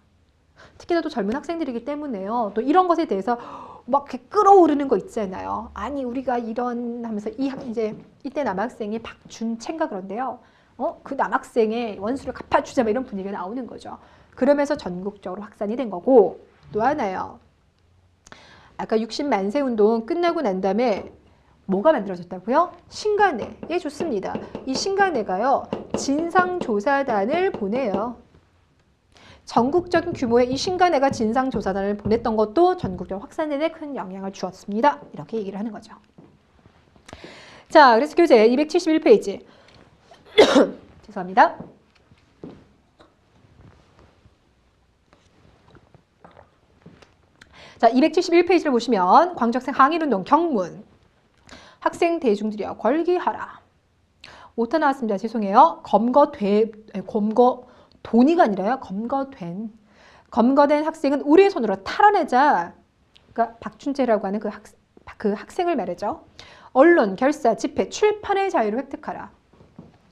특히나 또 젊은 학생들이기 때문에요. 또 이런 것에 대해서 막 이렇게 끌어오르는 거 있잖아요. 아니 우리가 이런 하면서 이제 이때 남학생이 박준채인가 그런데요. 그 남학생의 원수를 갚아주자 이런 분위기가 나오는 거죠. 그러면서 전국적으로 확산이 된 거고 또 하나요. 아까 60만세 운동 끝나고 난 다음에 뭐가 만들어졌다고요? 신간회. 예, 좋습니다. 이 신간회가요. 진상조사단을 보내요. 전국적인 규모의 이 신간회가 진상조사단을 보냈던 것도 전국적으로 확산에 큰 영향을 주었습니다. 이렇게 얘기를 하는 거죠. 자, 그래서 교재 271페이지. 죄송합니다. 자, 271페이지를 보시면 광주학생 항일운동 경문. 학생 대중들이여 걸기하라. 오타 나왔습니다. 죄송해요. 검거돈이가 아니라요. 검거된 학생은 우리의 손으로 탈환하자. 그러니까 박춘재라고 하는 그 학생을 말이죠. 언론, 결사, 집회, 출판의 자유를 획득하라.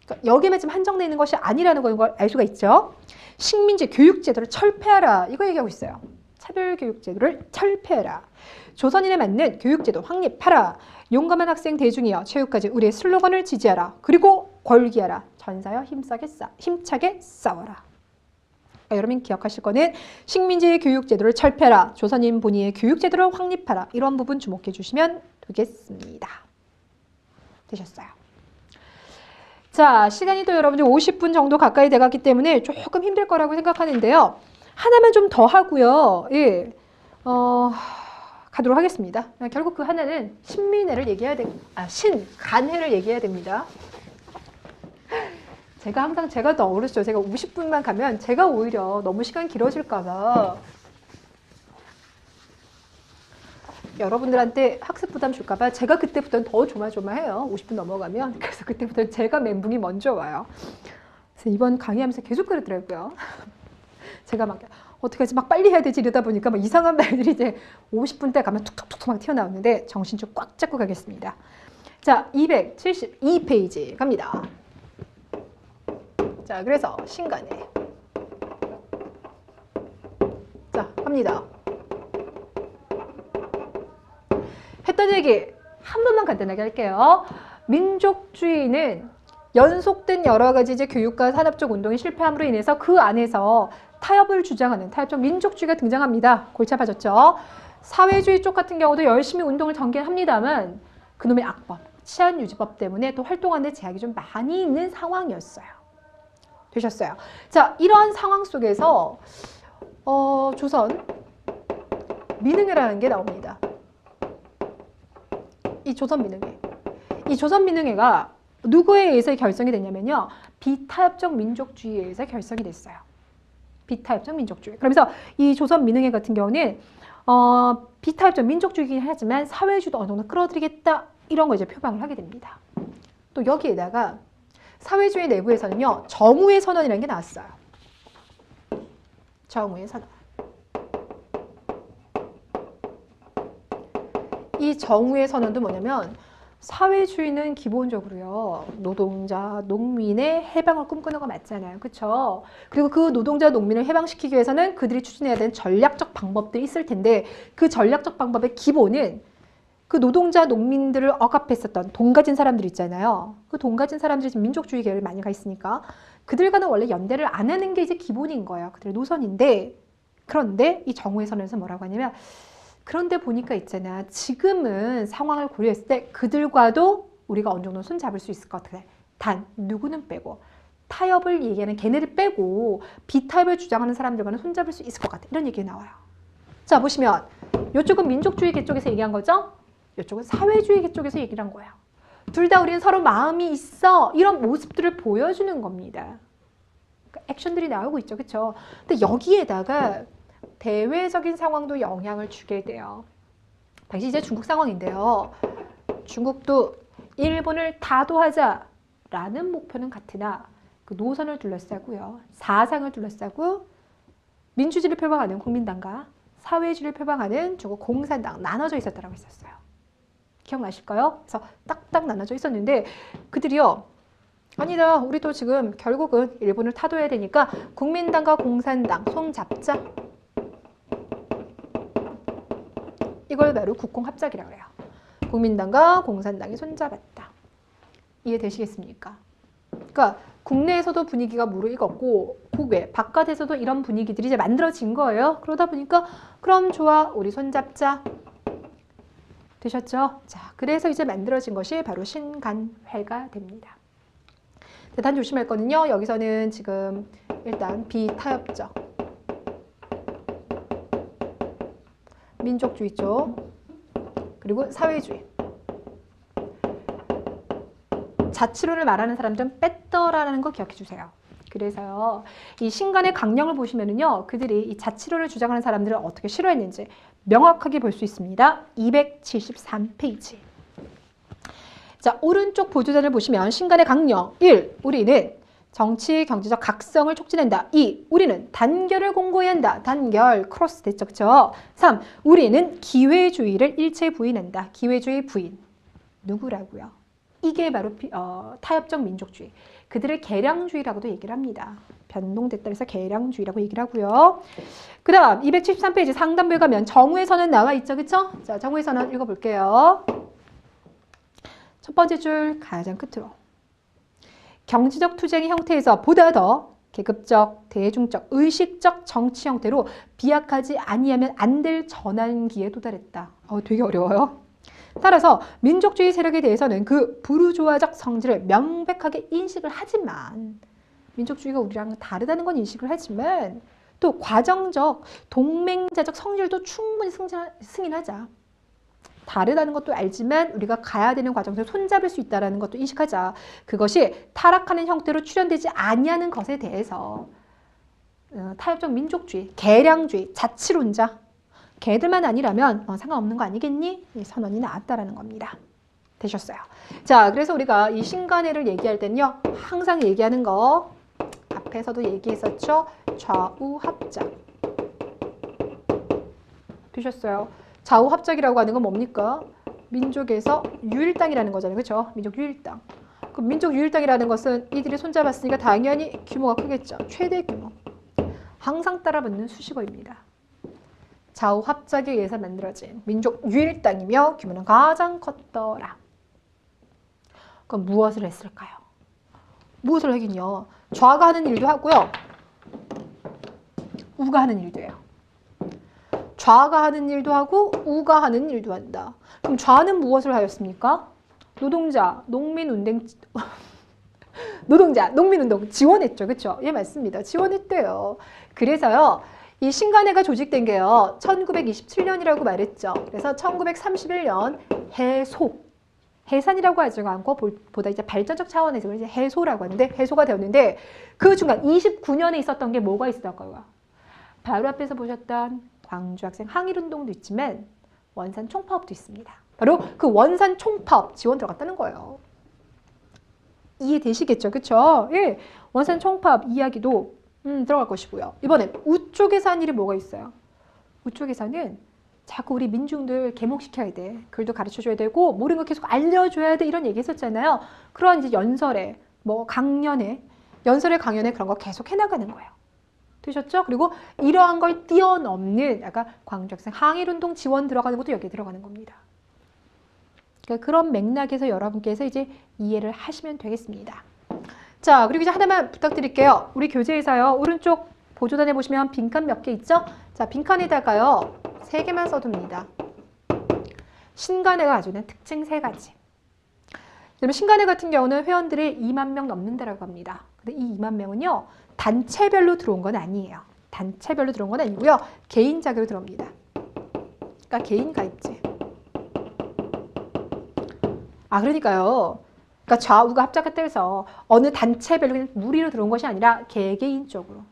그러니까 여기에만 지금 한정되어 있는 것이 아니라는 걸 알 수가 있죠. 식민지 교육제도를 철폐하라. 이거 얘기하고 있어요. 차별교육제도를 철폐하라. 조선인에 맞는 교육제도 확립하라. 용감한 학생 대중이여 체육까지 우리의 슬로건을 지지하라. 그리고 걸기하라. 전사여 힘차게 싸워라. 여러분 기억하실 거는 식민지의 교육제도를 철폐하라, 조선인 본위의 교육제도를 확립하라, 이런 부분 주목해 주시면 되겠습니다. 되셨어요? 자, 시간이 또 여러분들 50분 정도 가까이 돼갔기 때문에 조금 힘들 거라고 생각하는데요. 하나만 좀 더 하고요. 예, 가도록 하겠습니다. 결국 그 하나는 신민회를 얘기해야 신간회를 얘기해야 됩니다. 제가 항상 제가 더 어렵죠. 제가 50분만 가면 제가 오히려 너무 시간 길어질까봐 여러분들한테 학습 부담 줄까봐 제가 그때부터는 더 조마조마해요. 50분 넘어가면. 그래서 그때부터는 제가 멘붕이 먼저 와요. 그래서 이번 강의하면서 계속 그러더라고요. 제가 막 어떻게 하지? 막 빨리 해야 되지 이러다 보니까 막 이상한 말들이 이제 50분 때 가면 툭툭툭 막 튀어나오는데 정신 좀 꽉 잡고 가겠습니다. 자, 272페이지 갑니다. 자, 그래서 신간회. 자, 갑니다. 했던 얘기 한 번만 간단하게 할게요. 민족주의는 연속된 여러 가지 이제 교육과 산업적 운동이 실패함으로 인해서 그 안에서 타협을 주장하는 타협적 민족주의가 등장합니다. 골치 아파졌죠. 사회주의 쪽 같은 경우도 열심히 운동을 전개합니다만 그놈의 악법, 치안유지법 때문에 또 활동하는 데 제약이 좀 많이 있는 상황이었어요. 되셨어요. 자, 이러한 상황 속에서 조선 민흥회라는 게 나옵니다. 이 조선민흥회. 이 조선민흥회가 누구에 의해서 결성이 됐냐면요. 비타협적 민족주의에 의해서 결성이 됐어요. 비타협적 민족주의. 그러면서 이 조선민흥회 같은 경우는 비타협적 민족주의이긴 하지만 사회주의도 어느 정도 끌어들이겠다. 이런 거 이제 표방을 하게 됩니다. 또 여기에다가 사회주의 내부에서는요. 정우의 선언이라는 게 나왔어요. 정우의 선언. 이 정우의 선언도 뭐냐면 사회주의는 기본적으로요. 노동자, 농민의 해방을 꿈꾸는 거 맞잖아요. 그렇죠? 그리고 그 노동자, 농민을 해방시키기 위해서는 그들이 추진해야 되는 전략적 방법들이 있을 텐데 그 전략적 방법의 기본은 그 노동자, 농민들을 억압했었던 돈 가진 사람들 있잖아요. 그 돈 가진 사람들이 지금 민족주의 계열이 많이 가 있으니까 그들과는 원래 연대를 안 하는 게 이제 기본인 거예요. 그들의 노선인데 그런데 이 정우의 선언에서 뭐라고 하냐면 그런데 보니까 있잖아. 지금은 상황을 고려했을 때 그들과도 우리가 어느 정도 손잡을 수 있을 것 같아. 단 누구는 빼고 타협을 얘기하는 걔네를 빼고 비타협을 주장하는 사람들과는 손잡을 수 있을 것 같아. 이런 얘기가 나와요. 자, 보시면 이쪽은 민족주의 계 쪽에서 얘기한 거죠. 이쪽은 사회주의 계 쪽에서 얘기를 한 거예요. 둘 다 우리는 서로 마음이 있어. 이런 모습들을 보여주는 겁니다. 그러니까 액션들이 나오고 있죠. 그렇죠? 근데 여기에다가 대외적인 상황도 영향을 주게 돼요. 당시 이제 중국 상황인데요. 중국도 일본을 다도하자라는 목표는 같으나 그 노선을 둘러싸고요. 사상을 둘러싸고 민주주의를 표방하는 국민당과 사회주의를 표방하는 중국 공산당 나눠져 있었다고 했었어요. 기억나실까요? 그래서 딱딱 나눠져 있었는데 그들이요. 아니다. 우리도 지금 결국은 일본을 타도해야 되니까 국민당과 공산당 손 잡자. 이걸 바로 국공합작이라고 해요. 국민당과 공산당이 손잡았다. 이해되시겠습니까? 그러니까 국내에서도 분위기가 무르익었고 국외, 바깥에서도 이런 분위기들이 이제 만들어진 거예요. 그러다 보니까 그럼 좋아, 우리 손잡자. 되셨죠? 자, 그래서 이제 만들어진 것이 바로 신간회가 됩니다. 대단 조심할 거는요. 여기서는 지금 일단 비타협적 민족주의 쪽 그리고 사회주의 자치론을 말하는 사람들은 뺐더라는 거 기억해 주세요. 그래서요 이 신간의 강령을 보시면은요 그들이 이 자치론을 주장하는 사람들을 어떻게 싫어했는지 명확하게 볼 수 있습니다. 273페이지. 자, 오른쪽 보조자를 보시면 신간의 강령 1. 우리는 정치, 경제적 각성을 촉진한다. 2. 우리는 단결을 공고히 한다. 단결, 크로스 됐죠. 그쵸? 3. 우리는 기회주의를 일체 부인한다. 기회주의 부인. 누구라고요? 이게 바로 타협적 민족주의. 그들을 계량주의라고도 얘기를 합니다. 변동됐다 해서 계량주의라고 얘기를 하고요. 그 다음 273페이지 상단부에 가면 정우의 선언 나와 있죠. 그쵸? 자, 정우의 선언 읽어볼게요. 첫 번째 줄 가장 끝으로. 경제적 투쟁의 형태에서 보다 더 계급적, 대중적, 의식적 정치 형태로 비약하지 아니하면 안 될 전환기에 도달했다. 되게 어려워요. 따라서 민족주의 세력에 대해서는 그 부르주아적 성질을 명백하게 인식을 하지만 민족주의가 우리랑 다르다는 건 인식을 하지만 또 과정적, 동맹자적 성질도 충분히 승인하자. 다르다는 것도 알지만 우리가 가야 되는 과정에서 손잡을 수 있다는 것도 인식하자. 그것이 타락하는 형태로 출현되지 아니하는 것에 대해서 타협적 민족주의, 개량주의, 자치론자 걔들만 아니라면 상관없는 거 아니겠니? 이 선언이 나왔다라는 겁니다. 되셨어요? 자, 그래서 우리가 이 신간해를 얘기할 때는요. 항상 얘기하는 거 앞에서도 얘기했었죠. 좌우합작. 되셨어요? 좌우합작이라고 하는 건 뭡니까? 민족에서 유일당이라는 거잖아요. 그렇죠? 민족 유일당. 그럼 민족 유일당이라는 것은 이들이 손잡았으니까 당연히 규모가 크겠죠. 최대 규모. 항상 따라붙는 수식어입니다. 좌우합작에 의해서 만들어진 민족 유일당이며 규모는 가장 컸더라. 그럼 무엇을 했을까요? 무엇을 하긴요. 좌가 하는 일도 하고요. 우가 하는 일도 해요. 좌가 하는 일도 하고 우가 하는 일도 한다. 그럼 좌는 무엇을 하였습니까? 노동자, 농민운동 지원했죠. 그렇죠? 예, 맞습니다. 지원했대요. 그래서요. 이 신간해가 조직된 게요. 1927년이라고 말했죠. 그래서 1931년 해산이라고 하지 않고 보다 이제 발전적 차원에서 이제 해소라고 하는데 해소가 되었는데 그 중간 29년에 있었던 게 뭐가 있었을까요? 바로 앞에서 보셨던 광주 학생 항일운동도 있지만 원산 총파업도 있습니다. 바로 그 원산 총파업 지원 들어갔다는 거예요. 이해되시겠죠? 그렇죠? 예, 원산 총파업 이야기도 들어갈 것이고요. 이번엔 우쪽에서 한 일이 뭐가 있어요? 우쪽에서는 자꾸 우리 민중들 계몽시켜야 돼. 글도 가르쳐줘야 되고 모르는 거 계속 알려줘야 돼. 이런 얘기 했었잖아요. 그런 이제 연설에 강연에 그런 거 계속 해나가는 거예요. 되셨죠? 그리고 이러한 걸 뛰어넘는 약간 광주학생 항일운동 지원 들어가는 것도 여기에 들어가는 겁니다. 그러니까 그런 맥락에서 여러분께서 이제 이해를 하시면 되겠습니다. 자, 그리고 이제 하나만 부탁드릴게요. 우리 교재에서요. 오른쪽 보조단에 보시면 빈칸 몇 개 있죠? 자, 빈칸에다가요. 3개만 써둡니다. 신간해가 가지고 있는 특징 3가지. 그러면 신간해 같은 경우는 회원들이 2만 명 넘는다라고 합니다. 근데 이 2만 명은요. 단체별로 들어온 건 아니에요. 단체별로 들어온 건 아니고요. 개인 자격으로 들어옵니다. 그러니까 개인 가입제. 그러니까요. 그러니까 좌우가 합작했다 해서 어느 단체별로 그냥 무리로 들어온 것이 아니라 개개인적으로.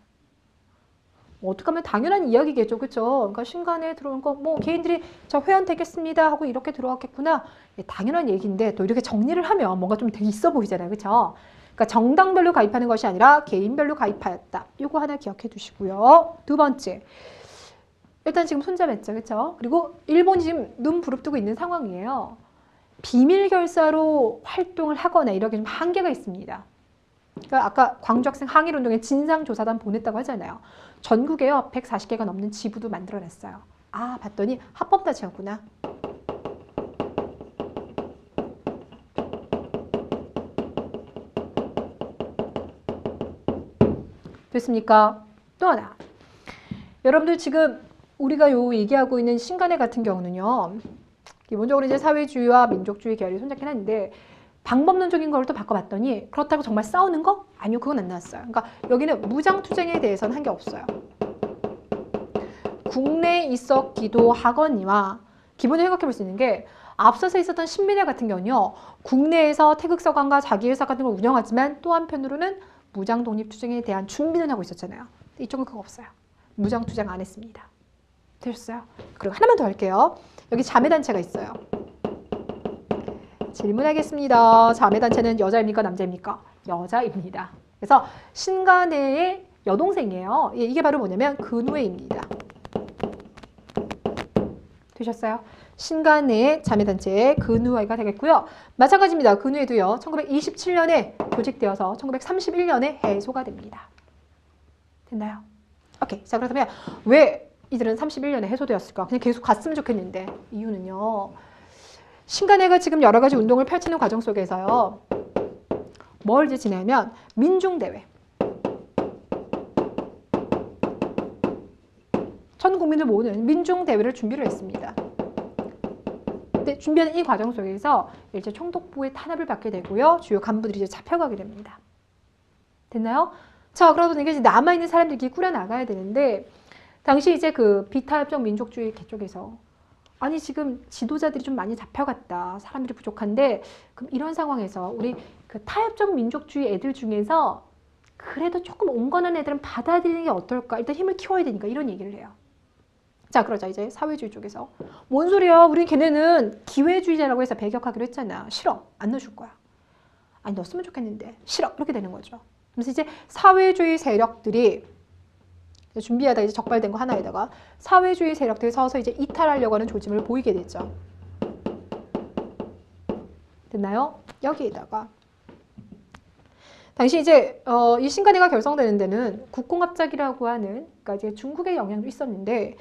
어떻게 하면 당연한 이야기겠죠. 그렇죠? 그러니까 신간에 들어온 거 개인들이 저 회원 되겠습니다 하고 이렇게 들어왔겠구나. 당연한 얘기인데 또 이렇게 정리를 하면 뭔가 좀 되게 있어 보이잖아요. 그렇죠? 그러니까 정당별로 가입하는 것이 아니라 개인별로 가입하였다. 이거 하나 기억해 두시고요. 두 번째. 일단 지금 손잡았죠. 그렇죠? 그리고 일본이 지금 눈 부릅뜨고 있는 상황이에요. 비밀 결사로 활동을 하거나 이렇게 좀 한계가 있습니다. 그러니까 아까 광주학생 항일운동에 진상조사단 보냈다고 하잖아요. 전국에요 140개가 넘는 지부도 만들어냈어요. 봤더니 합법단체였구나. 됐습니까? 또 하나. 여러분들 지금 우리가 얘기하고 있는 신간해 같은 경우는요. 기본적으로 이제 사회주의와 민족주의 계열이 손잡긴 하는데 방법론적인 걸 또 바꿔봤더니 그렇다고 정말 싸우는 거? 아니요. 그건 안 나왔어요. 그러니까 여기는 무장투쟁에 대해서는 한 게 없어요. 국내에 있었기도 하거니와 기본적으로 생각해 볼 수 있는 게 앞서서 있었던 신민회 같은 경우는요. 국내에서 태극서관과 자기회사 같은 걸 운영하지만 또 한편으로는 무장독립투쟁에 대한 준비는 하고 있었잖아요. 이쪽은 그거 없어요. 무장투쟁 안 했습니다. 되셨어요? 그리고 하나만 더 할게요. 여기 자매단체가 있어요. 질문하겠습니다. 자매단체는 여자입니까? 남자입니까? 여자입니다. 그래서 신간해의 여동생이에요. 이게 바로 뭐냐면 근우회입니다. 되셨어요? 신간해의 자매단체의 근우회가 되겠고요. 마찬가지입니다. 근우회도요. 1927년에 조직되어서 1931년에 해소가 됩니다. 됐나요? 오케이. 자, 그렇다면 왜 이들은 31년에 해소되었을까? 그냥 계속 갔으면 좋겠는데 이유는요. 신간해가 지금 여러 가지 운동을 펼치는 과정 속에서요. 뭘 이제 지내면 민중대회. 전 국민을 모으는 민중대회를 준비를 했습니다. 근데 준비하는 이 과정 속에서 일제 총독부의 탄압을 받게 되고요. 주요 간부들이 이제 잡혀가게 됩니다. 됐나요? 자, 그러면 이게 이제 남아있는 사람들끼리 꾸려나가야 되는데, 당시 이제 그 비타협적 민족주의 쪽에서 아니 지금 지도자들이 좀 많이 잡혀갔다. 사람들이 부족한데 그럼 이런 상황에서 우리 그 타협적 민족주의 애들 중에서 그래도 조금 온건한 애들은 받아들이는 게 어떨까? 일단 힘을 키워야 되니까 이런 얘기를 해요. 자, 그러자 이제 사회주의 쪽에서 뭔 소리야? 우리 걔네는 기회주의자라고 해서 배격하기로 했잖아. 싫어. 안 넣어줄 거야. 아니 넣었으면 좋겠는데 싫어. 이렇게 되는 거죠. 그래서 이제 사회주의 세력들이 준비하다 이제 적발된 거 하나에다가 사회주의 세력들이 서서 이제 이탈하려고 하는 조짐을 보이게 되죠. 됐나요? 여기에다가 당시 이제 이 신간회가 결성되는 데는 국공합작이라고 하는 그러니까 이제 중국의 영향도 있었는데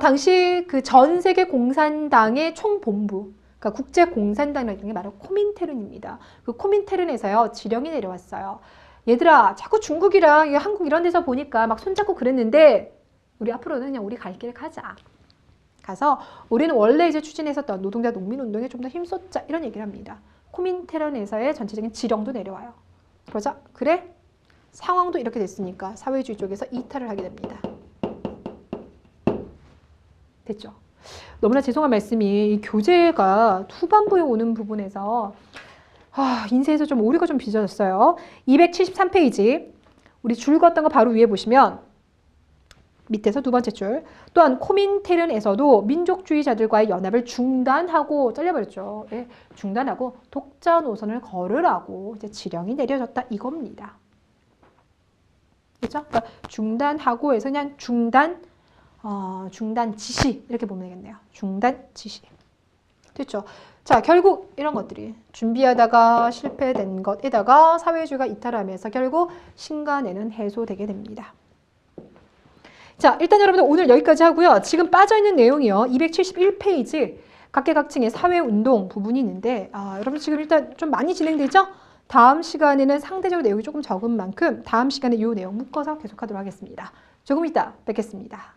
당시 그 전 세계 공산당의 총본부 그러니까 국제공산당이라는 게 바로 코민테른입니다. 그 코민테른에서요 지령이 내려왔어요. 얘들아 자꾸 중국이랑 한국 이런 데서 보니까 막 손잡고 그랬는데 우리 앞으로는 그냥 우리 갈 길 가자. 가서 우리는 원래 이제 추진했었던 노동자 농민운동에 좀 더 힘쏟자 이런 얘기를 합니다. 코민테른에서의 전체적인 지령도 내려와요. 그러자 그래? 상황도 이렇게 됐으니까 사회주의 쪽에서 이탈을 하게 됩니다. 됐죠? 너무나 죄송한 말씀이 이 교재가 후반부에 오는 부분에서 인쇄에서 좀 오류가 좀 빚어졌어요. 273페이지 우리 줄 걷던 거 바로 위에 보시면 밑에서 두 번째 줄 또한 코민테른에서도 민족주의자들과의 연합을 중단하고 잘려버렸죠. 예, 중단하고 독자 노선을 걸으라고 이제 지령이 내려졌다 이겁니다. 그렇죠? 그러니까 중단하고 해서 그냥 중단 지시 이렇게 보면 되겠네요. 중단 지시. 됐죠? 자, 결국 이런 것들이 준비하다가 실패된 것에다가 사회주의가 이탈하면서 결국 신간회는 해소되게 됩니다. 자, 일단 여러분들 오늘 여기까지 하고요. 지금 빠져있는 내용이요. 271페이지 각계각층의 사회운동 부분이 있는데 여러분 지금 일단 좀 많이 진행되죠? 다음 시간에는 상대적으로 내용이 조금 적은 만큼 다음 시간에 이 내용 묶어서 계속하도록 하겠습니다. 조금 이따 뵙겠습니다.